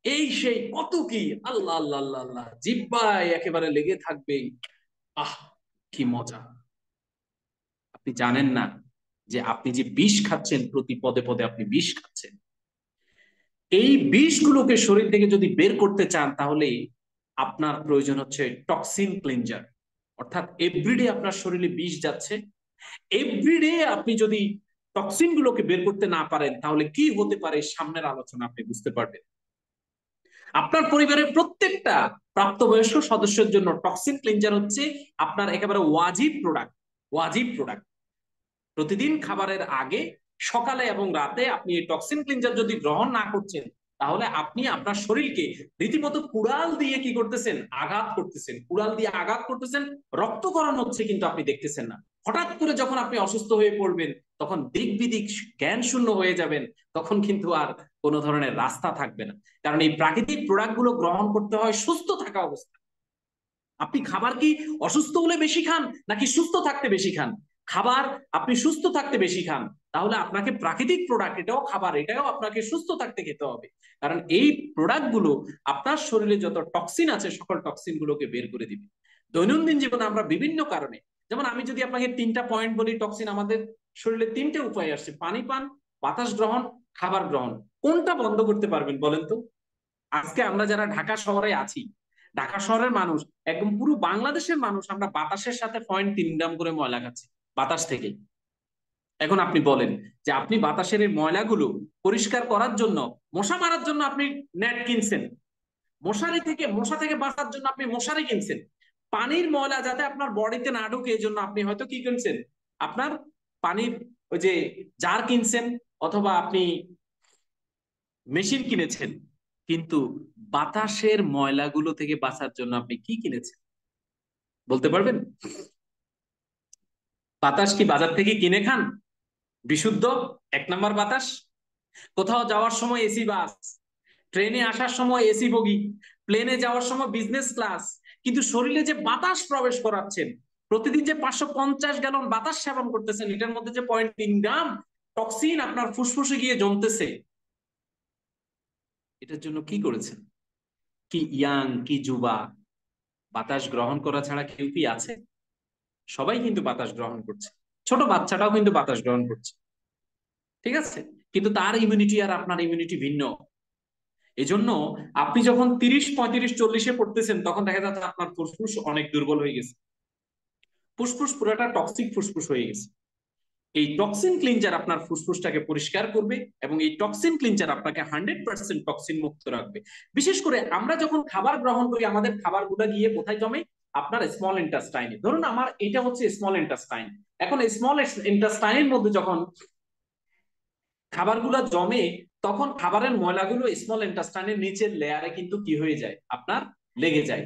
এই সেই কত কি! আল্লাহ আল্লাহ আল্লাহ আল্লাহ, জিব্বায় একেবারে লেগে থাকবে। আহ কি মজা! আপনি জানেন না যে আপনি যে বিষ খাচ্ছেন, প্রতি পদে পদে আপনি বিষ খাচ্ছেন। এই বিষগুলোকে শরীর থেকে যদি বের করতে চান, তাহলে আপনার প্রয়োজন হচ্ছে টক্সিন ক্লিনজার। অর্থাৎ এভরিডে আপনার শরীরে বিষ যাচ্ছে, এভরিডে আপনি যদি টক্সিন গুলোকে বের করতে না পারেন, তাহলে কি হতে পারে সামনের আলোচনা আপনি বুঝতে পারবেন। আপনার পরিবারের প্রত্যেকটা প্রাপ্তবয়স্ক সদস্যের জন্য টক্সিন ক্লিনজার হচ্ছে আপনার একেবারে ওয়াজিব প্রোডাক্ট। ওয়াজিব প্রোডাক্ট। প্রতিদিন খাবারের আগে, সকালে এবং রাতে আপনি এই টক্সিন ক্লিনজার যদি গ্রহণ না করছেন, তাহলে আপনি আপনার শরীরকে রীতিমতো কুড়াল দিয়ে কি করতেছেন, আঘাত করতেছেন, কুড়াল দিয়ে আঘাত করতেছেন, রক্তকরণ হচ্ছে কিন্তু আপনি দেখতেছেন না। হঠাৎ করে যখন আপনি অসুস্থ হয়ে পড়বেন, তখন দিক বিদিক জ্ঞান শূন্য হয়ে যাবেন, তখন কিন্তু আর কোনো ধরনের রাস্তা থাকবে না। কারণ এই প্রাকৃতিক প্রোডাক্ট গুলো গ্রহণ করতে হয় সুস্থ থাকা অবস্থা। আপনি খাবার কি অসুস্থ হলে বেশি খান, নাকি সুস্থ থাকতে বেশি খান? খাবার আপনি সুস্থ থাকতে বেশি খান, তাহলে আপনাকে প্রাকৃতিক প্রোডাক্ট, এটাও খাবার, এটাও আপনাকে সুস্থ থাকতে খেতে হবে। কারণ এই প্রোডাক্ট গুলো আপনার শরীরে যত টক্সিন আছে, সকল টক্সিন গুলোকে বের করে দিবে। দৈনন্দিন জীবনে আমরা বিভিন্ন কারণে, যেমন আমি যদি আপনাকে 3টা পয়েন্ট বলি, টক্সিন আমাদের শরীরে 3টে উপায় আসছে: পানি পান, বাতাস গ্রহণ, খাবার গ্রহণ। কোনটা বন্ধ করতে পারবেন বলেন তো? আজকে আমরা যারা ঢাকা শহরে আছি, ঢাকা শহরের মানুষ, একদম পুরো বাংলাদেশের মানুষ, আমরা বাতাসের সাথে 0.3 গ্রাম করে ময়লা খাচ্ছি বাতাস থেকে। এখন আপনি বলেন যে আপনি বাতাসের এই ময়লাগুলো পরিষ্কার করার জন্য, মশা মারার জন্য আপনি নেট কিনছেন, মশা থেকে বাঁচার জন্য আপনি মশারি কিনছেন, পানির ময়লা যাতে আপনার বডিতে না ঢুকে এই জন্য আপনি হয়তো কি কিনছেন, আপনার পানির ওই যে জার কিনছেন, অথবা আপনি মেশিন কিনেছেন। কিন্তু বাতাসের ময়লাগুলো থেকে বাঁচার জন্য আপনি কি কিনেছেন বলতে পারবেন? বাতাস কি বাজার থেকে কিনে খান বিশুদ্ধ 1 নম্বর বাতাস? কোথাও যাওয়ার সময় এসি বাস, ট্রেনে আসার সময় এসি বগি, প্লেনে যাওয়ার সময় বিজনেস ক্লাস, কিন্তু শরীরে যে বাতাস প্রবেশ করাচ্ছেন, প্রতিদিন যে 550 গ্যালন বাতাস সেবন করতেছেন, এটার মধ্যে যে 0.3 গ্রাম টক্সিন আপনার ফুসফুসে গিয়ে জমতেছে, এটার জন্য কি করেছেন? কি ইয়াং, কি যুবা, বাতাস গ্রহণ করা ছাড়া কেউ কি আছে? সবাই কিন্তু বাতাস গ্রহণ করছে, ছোট বাচ্চাটাও কিন্তু বাতাস গ্রহণ করছে, ঠিক আছে? কিন্তু তার ইমিউনিটি আর আপনার ইমিউনিটি ভিন্ন। এজন্য আপনি যখন 30, 35, 40-এ পড়তেছেন, তখন দেখা যাচ্ছে আপনার ফুসফুস অনেক দুর্বল হয়ে গেছে, ফুসফুস পুরোটা টক্সিক ফুসফুস হয়ে গেছে। এই টক্সিন ক্লিনজার আপনার ফুসফুসটাকে পরিষ্কার করবে, এবং এই টক্সিন ক্লিনজার আপনাকে 100% টক্সিন মুক্ত রাখবে। বিশেষ করে আমরা যখন খাবার গ্রহণ করি, আমাদের খাবারগুলো গিয়ে কোথায় জমে? আপনার স্মল ইন্টেস্টাইনে। ধরুন আমার এটা হচ্ছে স্মল ইন্টেস্টাইন। এখন স্মল ইন্টেস্টাইনের মধ্যে যখন খাবারগুলো জমে, তখন খাবারের ময়লাগুলো স্মল ইন্টেস্টাইনের নিচের লেয়ারে কিন্তু কি হয়ে যায়, আপনার লেগে যায়।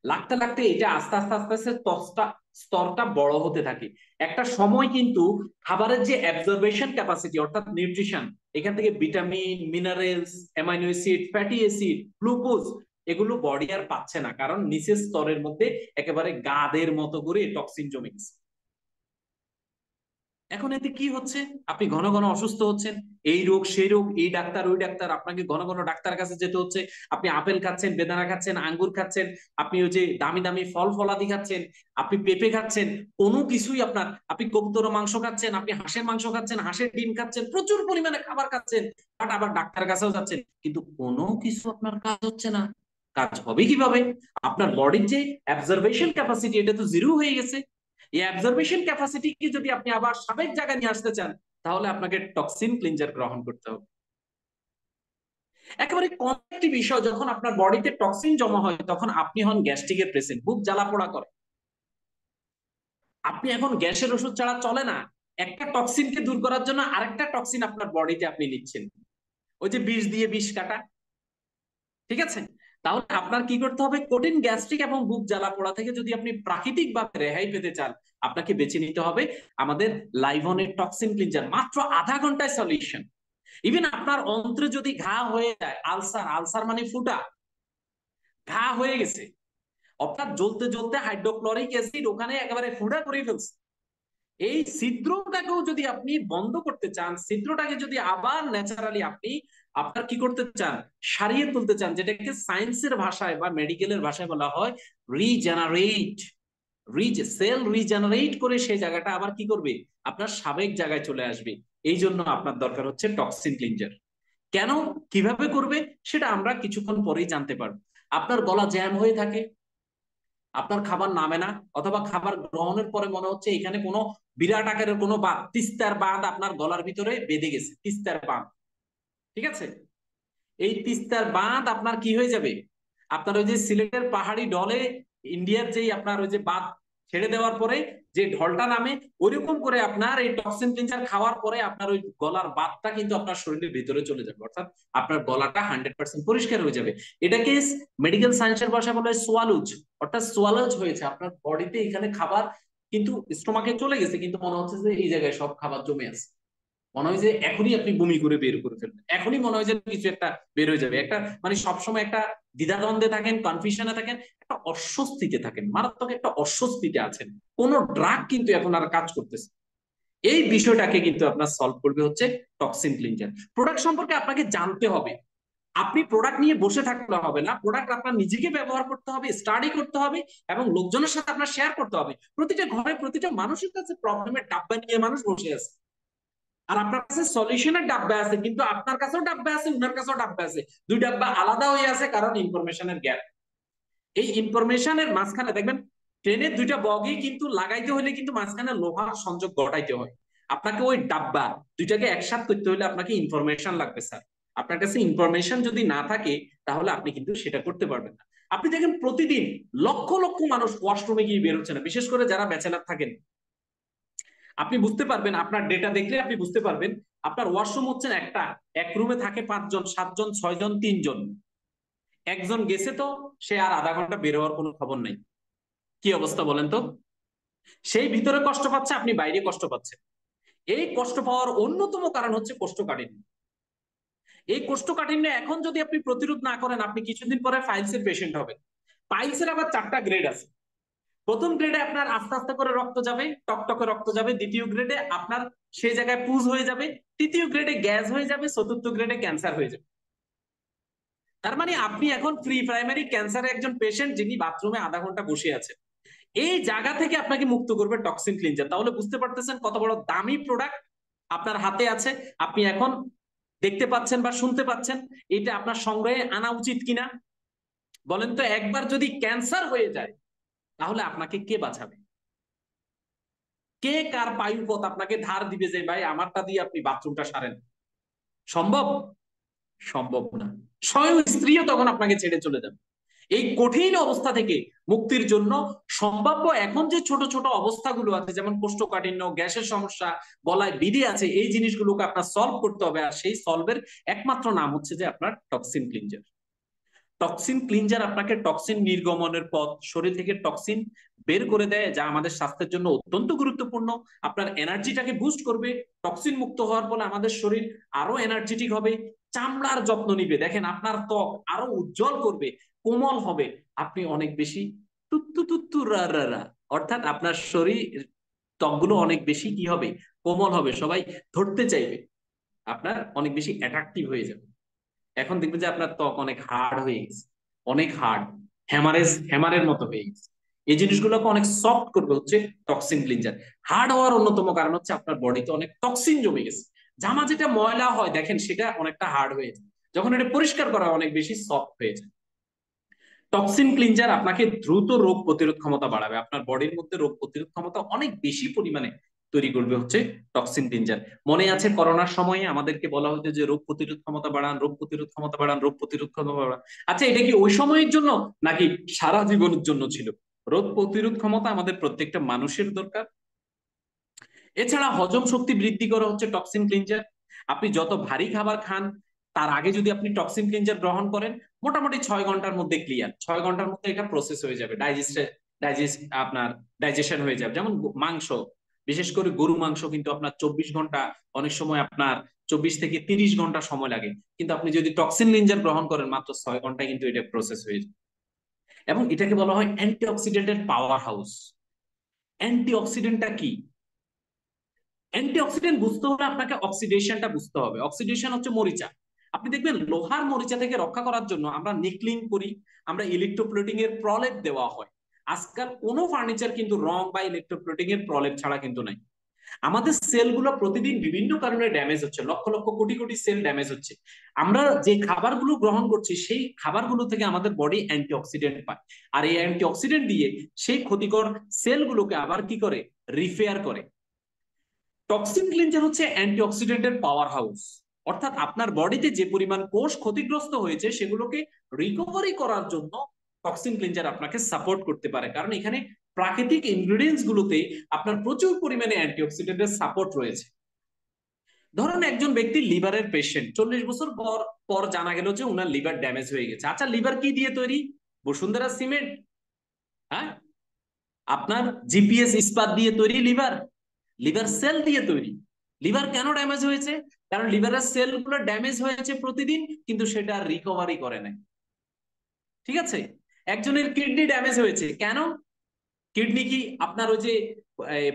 লাগতে লাগতে এটা আস্তে আস্তে আস্তে আস্তে স্তরটা বড় হতে থাকে। একটা সময় কিন্তু খাবারের যে অ্যাবজর্বেশন ক্যাপাসিটি অর্থাৎ নিউট্রিশন, এখান থেকে vitamin, minerals, amino acid, fatty acid, glucose, এগুলো বডি আর পাচ্ছে না, কারণ নিচের স্তরের মধ্যে একেবারে গাদের মতো করে টক্সিন জমে গেছে। এখন এতে কি হচ্ছে? আপনি ঘন ঘন অসুস্থ হচ্ছেন, এই রোগ সেই রোগ, এই ডাক্তার ওই ডাক্তার, আপনাকে ঘন ঘন ডাক্তার কাছে যেতে হচ্ছে। আপনি আপেল খাচ্ছেন, বেদানা খাচ্ছেন, আঙ্গুর খাচ্ছেন, আপনি ওই যে দামি দামি ফল ফলাদি খাচ্ছেন, আপনি পেঁপে খাচ্ছেন, কোনো কিছুই আপনার, আপনি কবুতর মাংস খাচ্ছেন, আপনি হাঁসের মাংস খাচ্ছেন, হাঁসের ডিম খাচ্ছেন, প্রচুর পরিমাণে খাবার খাচ্ছেন, বাট আবার ডাক্তার কাছেও যাচ্ছেন, কিন্তু কোনো কিছু আপনার কাজ হচ্ছে না। কাজ হবে কিভাবে? আপনার বডির যে অ্যাবজর্বেশন ক্যাপাসিটি এটা তো জিরো হয়ে গেছে। এই অ্যাবজর্বেশন ক্যাপাসিটিকে যদি আপনি আবার স্বাভাবিক জায়গায় নিয়ে আসতে চান, তাহলে আপনাকে টক্সিন ক্লিনজার গ্রহণ করতে হবে। একেবারে কম একটি বিষয়, যখন আপনার বডিতে টক্সিন জমা হয় তখন আপনি হন গ্যাস্ট্রিকের পেশেন্ট, বুক জ্বালা পোড়া করে, আপনি এখন গ্যাসের ওষুধ ছাড়া চলে না। একটা টক্সিনকে দূর করার জন্য আরেকটা টক্সিন আপনার বডিতে আপনি নিচ্ছেন, ওই যে বিষ দিয়ে বিষ কাটা। ঠিক আছে? তাহলে আপনার কি করতে হবে? কঠিন গ্যাস্ট্রিক এবং বুক জ্বালা পোড়া থেকে যদি আপনি প্রাকৃতিক ভাবে রেহাই পেতে চান, আপনাকে বেছে নিতে হবে আমাদের লাইভনের টক্সিন ক্লিনজার, মাত্র আধা ঘন্টায় সলিউশন। ইভেন আপনার অন্ত্রে যদি ঘা হয়ে যায়, আলসার, আলসার মানে ফুটা, ঘা হয়ে গেছে, অর্থাৎ জ্বলতে জ্বলতে হাইড্রোক্লোরিক অ্যাসিড ওখানে একেবারে ফুটা করে ফেলছে, এই ছিদ্রটাকেও যদি আপনি বন্ধ করতে চান, ছিদ্রটাকে যদি আবার ন্যাচারালি আপনি আপনার কি করতে চান, সারিয়ে তুলতে চান, যেটাকে সায়েন্সের ভাষায় বা মেডিকেলের ভাষায় বলা হয় রিজেনারেট, সেল রিজেনারেট করে সেই জায়গাটা আবার কি করবে, আপনার স্বাভাবিক জায়গায় চলে আসবে। এই জন্য আপনার দরকার হচ্ছে টক্সিন ক্লিনজার। কেন, কিভাবে করবে, সেটা আমরা কিছুক্ষণ পরেই জানতে পারবো। আপনার গলা জ্যাম হয়ে থাকে, আপনার খাবার নামে না, অথবা খাবার গ্রহণের পরে মনে হচ্ছে এখানে কোনো বিরাট আকারের কোনো বাঁধ, তিস্তার বাঁধ আপনার গলার ভিতরে বেঁধে গেছে, তিস্তার বাঁধ। ঠিক আছে? এই তিস্তার বাঁধ আপনার কি হয়ে যাবে, আপনার ওই যে সিলেটের পাহাড়ি ঢলে ইন্ডিয়ার যেই আপনার ওই যে বাঁধ ছেড়ে দেওয়ার পরে যে ঢলটা নামে, ওইরকম করে আপনার এই টক্সিন ক্লিনজার খাওয়ার পরে আপনার ওই গলার বাতটা কিন্তু আপনার শরীরের ভিতরে চলে যাবে, অর্থাৎ আপনার গলাটা 100% পরিষ্কার হয়ে যাবে। এটাকে মেডিকেল সায়েন্সের ভাষায় বলা হয় সোয়ালুজ, অর্থাৎ সোয়ালুজ হয়েছে আপনার বডিতে, এখানে খাবার কিন্তু স্টোমাকে চলে গেছে, কিন্তু মনে হচ্ছে যে এই জায়গায় সব খাবার জমে আছে, মনে হয় যে এখনই আপনি বমি করে বের করে ফেলবেন, এখনই মনে হয় যে কিছু একটা বের হয়ে যাবে, একটা মানে সবসময় একটা দ্বিধাদ্বন্দ্বে থাকেন, কনফিউশনে থাকেন, একটা অস্বস্তিতে থাকেন, মারাত্মক একটা অস্বস্তিতে আছেন, কোন ড্রাগ কিন্তু এখন আর কাজ করতেছে। এই বিষয়টাকে কিন্তু আপনার সলভ করবে হচ্ছে টক্সিন ক্লিনজার। প্রোডাক্ট সম্পর্কে আপনাকে জানতে হবে, আপনি প্রোডাক্ট নিয়ে বসে থাকলে হবে না, প্রোডাক্ট আপনার নিজেকে ব্যবহার করতে হবে, স্টাডি করতে হবে, এবং লোকজনের সাথে আপনার শেয়ার করতে হবে। প্রতিটা ঘরে প্রতিটা মানুষের কাছে প্রবলেমের ডাব্বা নিয়ে মানুষ বসে আছে, আর আপনার কাছে সলিউশনের ডাব্বা আছে, কিন্তু আপনার কাছেও ডাব্বা আছে, উনার কাছেও ডাব্বা আছে, দুই ডাব্বা আলাদা হয়ে আছে, কারণ ইনফরমেশনের গ্যাপ। এই ইনফরমেশনের মাঝখানে দেখবেন ট্রেনের দুইটা বগি কিন্তু লাগাইতে হলে কিন্তু মাঝখানে লোহার সংযোগ ঘটাইতে হয়। আপনাকে ওই ডাব্বা দুইটাকে একসাথে করতে হলে আপনাকে ইনফরমেশন লাগবে স্যার। আপনার কাছে ইনফরমেশন যদি না থাকে, তাহলে আপনি কিন্তু সেটা করতে পারবেন না। আপনি দেখেন প্রতিদিন লক্ষ লক্ষ মানুষ ওয়াশরুমে গিয়ে বের হচ্ছে না, বিশেষ করে যারা ব্যাচেলার থাকেন। আপনি বুঝতে পারবেন, আপনার ডেটা দেখলে আপনি বুঝতে পারবেন, আপনার ওয়াশরুম হচ্ছেন একটা, এক রুমে থাকে 5 জন 7 জন 6 জন 3 জন, একজন গেছে তো সে আর আধা ঘন্টা বের হওয়ার কোনো খবর নাই। কি অবস্থা বলেন তো? সেই ভিতরে কষ্ট পাচ্ছে, আপনি বাইরে কষ্ট পাচ্ছেন। এই কষ্ট পাওয়ার অন্যতম কারণ হচ্ছে কোষ্ঠকাঠিন্য। এই কোষ্ঠকাঠিন্য এখন যদি আপনি প্রতিরোধ না করেন, আপনি কিছুদিন পরে ফাইলসের পেশেন্ট হবেন। ফাইলসের আবার 4টা গ্রেড আছে। প্রথম গ্রেডে আপনার আস্তে আস্তে করে রক্ত যাবে, টকটকে রক্ত যাবে, দ্বিতীয় গ্রেডে আপনার সেই জায়গায় পুজ হয়ে যাবে, তৃতীয় গ্রেডে গ্যাস হয়ে যাবে, চতুর্থ গ্রেডে ক্যান্সার হয়ে যাবে। তার মানে আপনি এখন প্রি প্রাইমারি ক্যান্সারের একজন পেশেন্ট, যিনি বাথরুমে আধা ঘন্টা বসে আছেন। এই জায়গা থেকে আপনাকে মুক্ত করবে টক্সিন ক্লিনজার। তাহলে বুঝতে পারতেছেন কত বড় দামি প্রোডাক্ট আপনার হাতে আছে, আপনি এখন দেখতে পাচ্ছেন বা শুনতে পাচ্ছেন। এটা আপনার সংগ্রহে আনা উচিত কিনা বলেন তো? একবার যদি ক্যান্সার হয়ে যায়, তাহলে আপনাকে কে বাঁচাবে? কে কার পায়ুপথ আপনাকে ধার দিবে যে ভাই আমারটা দিয়ে আপনি বাথরুমটা সারেন? সম্ভব? সম্ভব না। স্বয়ং স্ত্রীও তখন আপনাকে ছেড়ে চলে যাবে। এই কঠিন অবস্থা থেকে মুক্তির জন্য সম্ভাব্য এখন যে ছোট ছোট অবস্থাগুলো আছে, যেমন কোষ্ঠকাঠিন্য, গ্যাসের সমস্যা, গলায় বিধি আছে, এই জিনিসগুলোকে আপনার সলভ করতে হবে, আর সেই সলভের একমাত্র নাম হচ্ছে যে আপনার টক্সিন ক্লিনজার। টক্সিন ক্লিনজার আপনাকে টক্সিন নির্গমনের পথ, শরীর থেকে টক্সিন বের করে দেয়, যা আমাদের স্বাস্থ্যের জন্য অত্যন্ত গুরুত্বপূর্ণ। আপনার এনার্জিটাকে বুস্ট করবে। টক্সিন মুক্ত হওয়ার ফলে আমাদের শরীর আরো এনার্জেটিক হবে। চামড়ার যত্ন নিবে, দেখেন আপনার ত্বক আরো উজ্জ্বল করবে, কোমল হবে। আপনি অনেক বেশি তুত্তু তুত্তু রা রা রা, অর্থাৎ আপনার শরীর ত্বকগুলো অনেক বেশি কি হবে, কোমল হবে, সবাই ধরতে চাইবে, আপনার অনেক বেশি অ্যাট্রাকটিভ হয়ে যাবে। এখন দেখবেন যে আপনার ত্বক অনেক হার্ড হয়ে গেছে, অনেক হার্ড, হ্যামারের মতো হয়ে গেছে। এই জিনিসগুলোকে অনেক সফট করবে হচ্ছে টক্সিন ক্লিনজার। হার্ড হওয়ার অন্যতম কারণ হচ্ছে আপনার বডিতে অনেক টক্সিন জমে গেছে। জামা যেটা ময়লা হয় দেখেন সেটা অনেকটা হার্ড হয়ে যায়, যখন এটা পরিষ্কার করা হয় অনেক বেশি সফট হয়ে যায়। টক্সিন ক্লিনজার আপনাকে দ্রুত রোগ প্রতিরোধ ক্ষমতা বাড়াবে, আপনার বডির মধ্যে রোগ প্রতিরোধ ক্ষমতা অনেক বেশি পরিমাণে তৈরি করবে হচ্ছে টক্সিন ক্লিনজার। মনে আছে করোনার সময়ে আমাদেরকে বলা হতো যে রোগ প্রতিরোধ ক্ষমতা বাড়ান, রোগ প্রতিরোধ ক্ষমতা বাড়ান, রোগ প্রতিরোধ ক্ষমতা বাড়ান। আচ্ছা, এটা কি ওই সময়ের জন্য নাকি সারা জীবনের জন্য ছিল? রোগ প্রতিরোধ ক্ষমতা আমাদের প্রত্যেকটা মানুষের দরকার। এছাড়া হজম শক্তি বৃদ্ধি করা হচ্ছে টক্সিন ক্লিনজার। আপনি যত ভারী খাবার খান তার আগে যদি আপনি টক্সিন ক্লিনজার গ্রহণ করেন, মোটামুটি 6 ঘন্টার মধ্যে ক্লিয়ার, 6 ঘন্টার মধ্যে এটা প্রসেস হয়ে যাবে, আপনার ডাইজেশন হয়ে যাবে। যেমন মাংস, বিশেষ করে গরু মাংস কিন্তু আপনার 24 ঘন্টা, অনেক সময় আপনার 24 থেকে 30 ঘন্টা সময় লাগে, কিন্তু আপনি যদি টক্সিন ক্লিনজার গ্রহণ করেন মাত্র 6 ঘন্টায় কিন্তু এটা প্রসেস হয়ে যাবে। এবং এটাকে বলা হয় অ্যান্টিঅক্সিডেন্টের পাওয়ার হাউস। অ্যান্টিঅক্সিডেন্টটা কি? অ্যান্টিঅক্সিডেন্ট বুঝতে হলে আপনাকে অক্সিডেশনটা বুঝতে হবে। অক্সিডেশন হচ্ছে মরিচা। আপনি দেখবেন লোহার মরিচা থেকে রক্ষা করার জন্য আমরা নিকলিং করি, আমরা ইলেকট্রোপ্লেটিং এর প্রলেপ দেওয়া হয়। আজকাল কোনো ফার্নিচার কিন্তু রং বা ইলেকট্রোপ্লেটিং এর প্রলেপ ছাড়া কিন্তু নাই। আমাদের সেলগুলো প্রতিদিন বিভিন্ন কারণে ড্যামেজ হচ্ছে, লক্ষ লক্ষ কোটি কোটি সেল ড্যামেজ হচ্ছে। আমরা যে খাবারগুলো গ্রহণ করছি সেই খাবারগুলো থেকে আমাদের বডি অ্যান্টিঅক্সিডেন্ট পায়, আর এই অ্যান্টিঅক্সিডেন্ট দিয়ে সেই ক্ষতিকর সেলগুলোকে আবার কি করে, রিপেয়ার করে। টক্সিন ক্লিনজার হচ্ছে অ্যান্টিঅক্সিডেন্টের পাওয়ার হাউস। অর্থাৎ আপনার বডিতে যে পরিমাণ কোষ ক্ষতিগ্রস্ত হয়েছে সেগুলোকে রিকভারি করার জন্য টক্সিন ক্লিনজার আপনাকে সাপোর্ট করতে পারে, কারণ এখানে প্রাকৃতিক ইনগ্রেডিয়েন্টস গুলোতে আপনার প্রচুর পরিমাণে অ্যান্টিঅক্সিডেন্টের সাপোর্ট রয়েছে। ধরুন একজন ব্যক্তি লিভারের পেশেন্ট, 40 বছর পর পর জানা গেল যে উনার লিভার ড্যামেজ হয়ে গেছে। আচ্ছা, লিভার কি দিয়ে তৈরি? বসুন্ধরা সিমেন্ট? হ্যাঁ। আপনার জিপিএস ইস্পাত দিয়ে তৈরি লিভার? লিভার সেল দিয়ে তৈরি। লিভার কেন ড্যামেজ হয়েছে? কারণ লিভারের সেলগুলো ড্যামেজ হয়েছে প্রতিদিন, কিন্তু সেটা রিকভারি করে নাই। ঠিক আছে। একজনের কিডনি ড্যামেজ হয়েছে, কেন? কিডনি কি আপনার ওই যে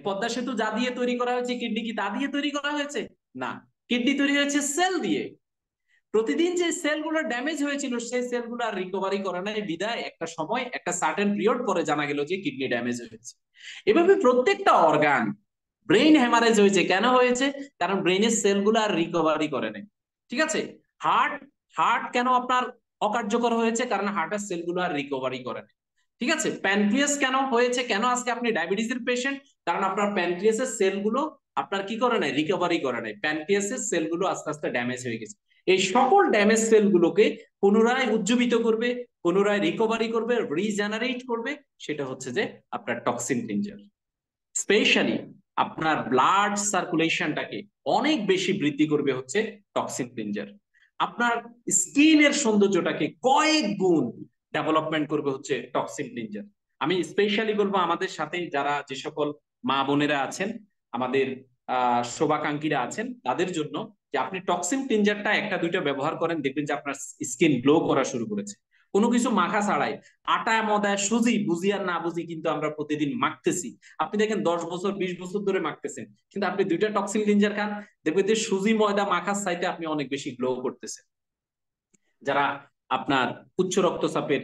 পদ্মা সেতু যা দিয়ে তৈরি করা হয়েছে, কিডনি কি তা দিয়ে তৈরি করা হয়েছে? না, কিডনি তৈরি হয়েছে সেল দিয়ে। প্রতিদিন যে সেলগুলো ড্যামেজ হয়েছিল সেই সেলগুলো আর রিকভারি করে নাই, বিদায় একটা সময় একটা সার্টেন পিরিয়ড পরে জানা গেল যে কিডনি ড্যামেজ হয়েছে। এভাবে প্রত্যেকটা অর্গান, ব্রেইন হ্যামারেজ হয়েছে, কেন হয়েছে? কারণ ব্রেইনের সেলগুলো আর রিকভারি করে নাই। ঠিক আছে। হার্ট, হার্ট কেন আপনার অকার্যকর হয়েছে? কারণ হার্টের সেলগুলো আর রিকভারি করে নাই। ঠিক আছে। প্যানক্রিয়াস কেন হয়েছে, কেন আজকে আপনি ডায়াবেটিসের পেশেন্ট? কারণ আপনার প্যানক্রিয়াসের সেলগুলো আপনার কি করে নাই, রিকভারি করে নাই। প্যানক্রিয়াসের সেলগুলো আস্তে আস্তে ড্যামেজ হয়ে গেছে। এই সকল ড্যামেজ সেলগুলোকে পুনরায় উজ্জীবিত করবে, পুনরায় রিকভারি করবে, রিজেনারেট করবে, সেটা হচ্ছে যে আপনার টক্সিন ক্লিনজার। স্পেশালি আপনার ব্লাড সার্কুলেশনটাকে অনেক বেশি বৃদ্ধি করবে হচ্ছে টক্সিন ক্লিনজার। আপনার স্কিনের সৌন্দর্যটাকে কয়েক গুণ ডেভেলপমেন্ট করবে হচ্ছে টক্সিন ক্লিনজার। আমি স্পেশালি বলবো আমাদের সাথে যারা যে সকল মা বোনেরা আছেন, আমাদের শোভাকাঙ্ক্ষীরা আছেন, তাদের জন্য যে আপনি টক্সিন ক্লিনজারটা একটা দুইটা ব্যবহার করেন, দেখবেন যে আপনার স্কিন গ্লো করা শুরু করেছে, কোনো কিছু মাখা ছাড়াই। আটা ময়দা সুজি বুঝি আর না বুঝি কিন্তু আমরা প্রতিদিন মাখতেছি। আপনি দেখেন 10 বছর 20 বছর ধরে মাখতেছেন, কিন্তু আপনি দুইটা টক্সিন ক্লিনজার খান, দেখবেন যে সুজি ময়দা মাখার চাইতে আপনি অনেক বেশি গ্লো করতেছেন। যারা আপনার উচ্চ রক্তচাপের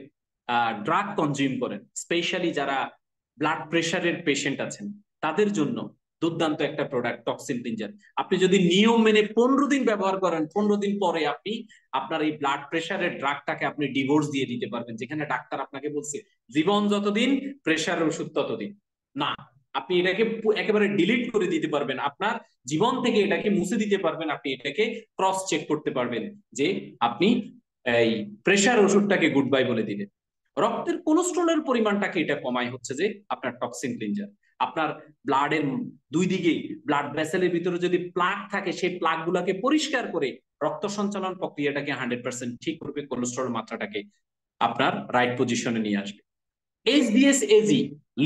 ড্রাগ কনজিউম করেন, স্পেশালি যারা ব্লাড প্রেশারের পেশেন্ট আছেন, তাদের জন্য দুর্দান্ত একটা প্রোডাক্ট টক্সিন ক্লিনজার। আপনি যদি নিয়ম মেনে 15 দিন ব্যবহার করেন, 15 দিন পরে আপনি আপনার এই ব্লাড প্রেশারের ড্রাগটাকে আপনি ডিভোর্স দিয়ে দিতে পারবেন। যেখানে ডাক্তার আপনাকে বলছে জীবন যতদিন প্রেশারের ওষুধ ততদিন, না, আপনি এটাকে একেবারে ডিলিট করে দিতে পারবেন, আপনার জীবন থেকে এটাকে মুছে দিতে পারবেন। আপনি এটাকে ক্রস চেক করতে পারবেন যে আপনি এই প্রেশার ওষুধটাকে গুড বাই বলে দিলেন। রক্তের কোলেস্ট্রলের পরিমাণটাকে এটা কমায় হচ্ছে যে আপনার টক্সিন ক্লিনজার। আপনার ব্লাডের দুই দিকে ব্লাড ভেসেলের ভিতরে যদি প্লাগ থাকে সেই প্লাগ গুলাকে পরিষ্কার করে রক্ত সঞ্চালন প্রক্রিয়াটাকে 100% ঠিক করবে, কোলেস্ট্রল মাত্রাটাকে আপনার রাইট পজিশনে নিয়ে আসবে। HBsAg,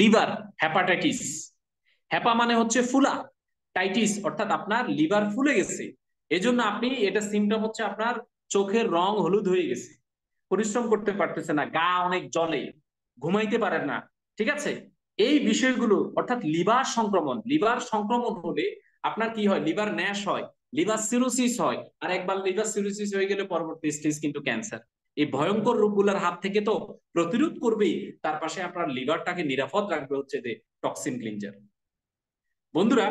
liver hepatitis. হেপা মানে হচ্ছে ফুলা, টাইটিস অর্থাৎ আপনার লিভার ফুলে গেছে, এজন্য আপনি এটা সিমটম হচ্ছে আপনার চোখের রং হলুদ হয়ে গেছে, পরিশ্রম করতে পারতেছে না, গা অনেক জ্বলে, ঘুমাইতে পারেন না, ঠিক আছে? এই বিষয়গুলো অর্থাৎ লিভার সংক্রমণ হলে আপনার কি হয়, লিভার ন্যাশ হয়, লিভার সিরোসিস হয়, আর একবার লিভার সিরোসিস হয়ে গেলে পরবর্তী স্টেজ কিন্তু ক্যান্সার। এই ভয়ঙ্কর রোগগুলোর হাত থেকে তো প্রতিরোধ করবেই, তার পাশে আপনার লিভারটাকে নিরাপদ রাখবে হচ্ছে যে টক্সিন ক্লিনজার। বন্ধুরা,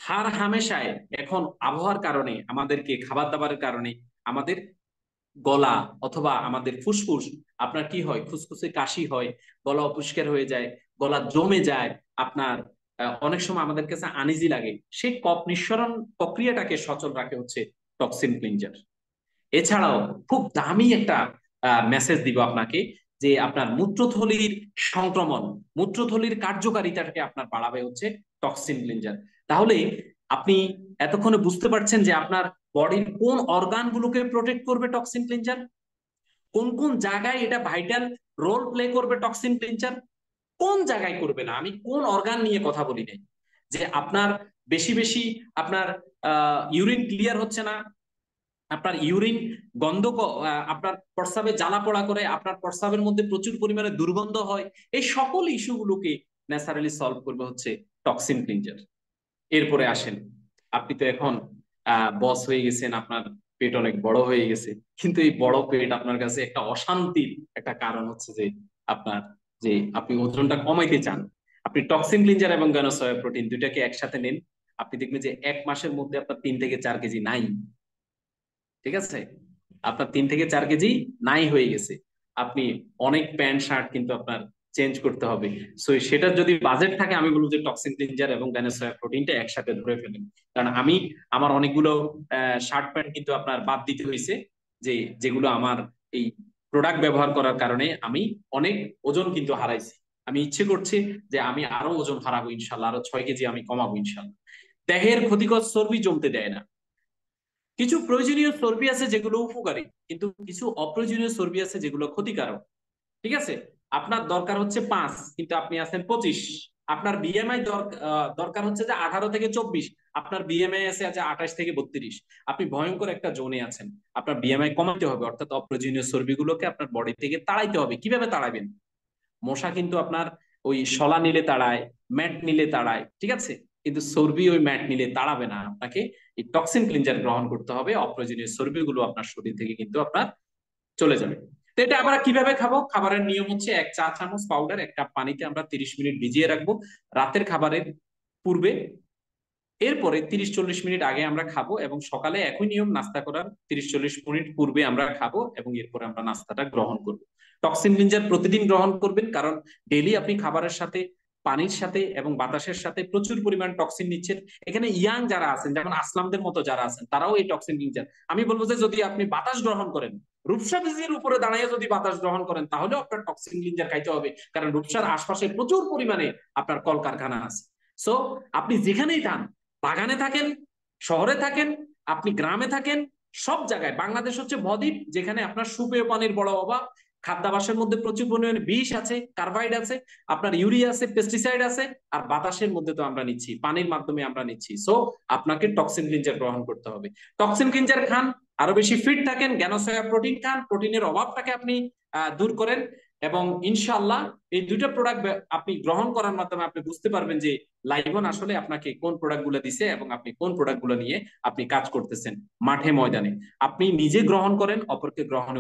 হার হামেশায় এখন আবহাওয়ার কারণে, আমাদেরকে খাবার দাবারের কারণে আমাদের গলা অথবা আমাদের ফুসফুস আপনার কি হয়, খুসখুসে কাশি হয়, গলা অপরিষ্কার হয়ে যায়, গলা জমে যায় আপনার, অনেক সময় আমাদের কাছে আনইজি লাগে, সেই কফ নিঃসরণ প্রক্রিয়াটাকে সচল রাখে হচ্ছে টক্সিন ক্লিনজার। এছাড়াও খুব দামি একটা মেসেজ দিব আপনাকে, যে আপনার মূত্রথলির সংক্রমণ, মূত্রথলির কার্যকারিতাটাকে আপনার বাড়াবে হচ্ছে টক্সিন ক্লিনজার। তাহলে আপনি এতক্ষণে বুঝতে পারছেন যে আপনার বডির কোন অর্গানগুলোকে প্রোটেক্ট করবে টক্সিন ক্লিনজার, কোন কোন জায়গায় এটা ভাইটাল রোল প্লে করবে টক্সিন ক্লিনজার, কোন জায়গায় করবে না। আমি কোন অর্গান নিয়ে কথা বলি নাই, যে আপনার বেশি বেশি আপনার ইউরিন ক্লিয়ার হচ্ছে না, আপনার ইউরিন গন্ধ, আপনার প্রস্রাবে জ্বালা পোড়া করে, আপনার প্রস্রাবের মধ্যে প্রচুর পরিমাণে দুর্গন্ধ হয়, এই সকল ইস্যুগুলোকে ন্যাচারালি সলভ করবে হচ্ছে টক্সিন ক্লিনজার। এরপরে আসেন, আপনি তো এখন বস হয়ে গেছেন, আপনার পেট অনেক বড় হয়ে গেছে, কিন্তু এই বড় পেট আপনার কাছে একটা অশান্তির একটা কারণ হচ্ছে যে আপনার, যে আপনি ওজনটা কমাইতে চান। আপনি টক্সিন ক্লিনজার এবং গানোসয়া প্রোটিন দুইটাকে একসাথে নিন, আপনি দেখবেন যে 1 মাসের মধ্যে আপনার 3 থেকে 4 কেজি নাই, ঠিক আছে? আপনার 3 থেকে 4 কেজি নাই হয়ে গেছে। আপনি অনেক প্যান্ট শার্ট কিন্তু আপনার চেঞ্জ করতে হবে। সো সেটার যদি বাজেট থাকে, আমি বলবো যে টক্সিন ক্লিনজার এবং গানোসয়া প্রোটিনটা একসাথে ধরে ফেলেন। কারণ আমার অনেকগুলো শার্ট প্যান্ট কিন্তু আপনার বাদ দিতে হয়েছে, যে যেগুলো আমার এই প্রোডাক্ট ব্যবহার করার কারণে আমি অনেক ওজন কিন্তু হারাইছি। আমি ইচ্ছে করছি যে আমি আরো ওজন হারাবো ইনশাল্লাহ, আরো 6 কেজি আমি কমাবো ইনশাল্লাহ। দেহের ক্ষতিকর চর্বি জমতে দেয় না। কিছু প্রয়োজনীয় চর্বি আছে যেগুলো উপকারী, কিন্তু কিছু অপ্রয়োজনীয় চর্বি আছে যেগুলো ক্ষতিকারক, ঠিক আছে? আপনার দরকার হচ্ছে 5, কিন্তু আপনি আছেন 25। আপনার বিএমআই দরকার হচ্ছে যে 18 থেকে 24, আপনার বিএমআই আছে 28 থেকে 32। আপনি ভয়ঙ্কর একটা জোনে আছেন, আপনার বিএমআই কমাতে হবে, অর্থাৎ অপ্রয়োজনীয় চর্বিগুলোকে আপনার বডি থেকে তাড়াইতে হবে। কিভাবে তাড়াবেন? মশা কিন্তু আপনার ওই শলা নিলে তাড়ায়, ম্যাট নিলে তাড়ায়, ঠিক আছে? কিন্তু চর্বি ওই ম্যাট নিলে তাড়াবে না, আপনাকে এই টক্সিন ক্লিনজার গ্রহণ করতে হবে, অপ্রয়োজনীয় চর্বিগুলো আপনার শরীর থেকে কিন্তু আপনার চলে যাবে। তো এটা আমরা কিভাবে খাবো? খাবারের নিয়ম হচ্ছে 1 চা চামচ পাউডার 1 কাপ পানিতে আমরা 30 মিনিট ভিজিয়ে রাখবো রাতের খাবারের পূর্বে। এরপরে 30-40 মিনিট আগে আমরা খাবো, এবং সকালে একই নিয়ম, নাস্তা করার 30-40 মিনিট পূর্বে আমরা খাবো, এবং এরপরে আমরা নাস্তাটা গ্রহণ করবো। টক্সিন ক্লিনজার প্রতিদিন গ্রহণ করবেন, কারণ ডেইলি আপনি খাবারের সাথে, পানির সাথে এবং বাতাসের সাথে প্রচুর পরিমাণ টক্সিন নিচ্ছেন। এখানে ইয়াং যারা আছেন, যেমন আসলামদের মতো যারা আছেন, তারাও এই টক্সিন ক্লিনজার। আমি বলবো যে যদি আপনি বাতাস গ্রহণ করেন, রূপসা ব্রিজের উপরে দাঁড়িয়ে যদি বাতাস গ্রহণ করেন, তাহলেও আপনার টক্সিন ক্লিনজার খাইতে হবে, কারণ রূপসার আশপাশে প্রচুর পরিমাণে আপনার কলকারখানা আছে। সো আপনি যেখানেই যান, বাগানে থাকেন, শহরে থাকেন, আপনি গ্রামে থাকেন, সব জায়গায়, বাংলাদেশ হচ্ছে বদ্বীপ, যেখানে আপনার সুপেয় পানির বড় অভাব, খাদ্যাভ্যাসের মধ্যে প্রচুর পরিমাণে বিষ আছে, কার্বাইড আছে, আপনার ইউরিয়া আছে, পেস্টিসাইড আছে, আর বাতাসের মধ্যে তো আমরা নিচ্ছি, পানির মাধ্যমে আমরা নিচ্ছি। সো আপনাকে টক্সিন ক্লিনজার গ্রহণ করতে হবে। টক্সিন ক্লিনজার খান, আরো বেশি ফিট থাকেন, জ্ঞানসয়া প্রোটিন খান, প্রোটিনের অভাবটাকে আপনি দূর করেন, এবং ইনশাআল্লাহ এই দুইটা প্রোডাক্ট আপনি গ্রহণ করার মাধ্যমে আপনি বুঝতে পারবেন যে লাইভন আসলে আপনাকে কোন প্রোডাক্ট গুলো দিছে, এবং আপনি কোন প্রোডাক্ট গুলো নিয়ে আপনি কাজ করতেছেন মাঠে ময়দানে। আপনি নিজে গ্রহণ করেন, অপরকে গ্রহণ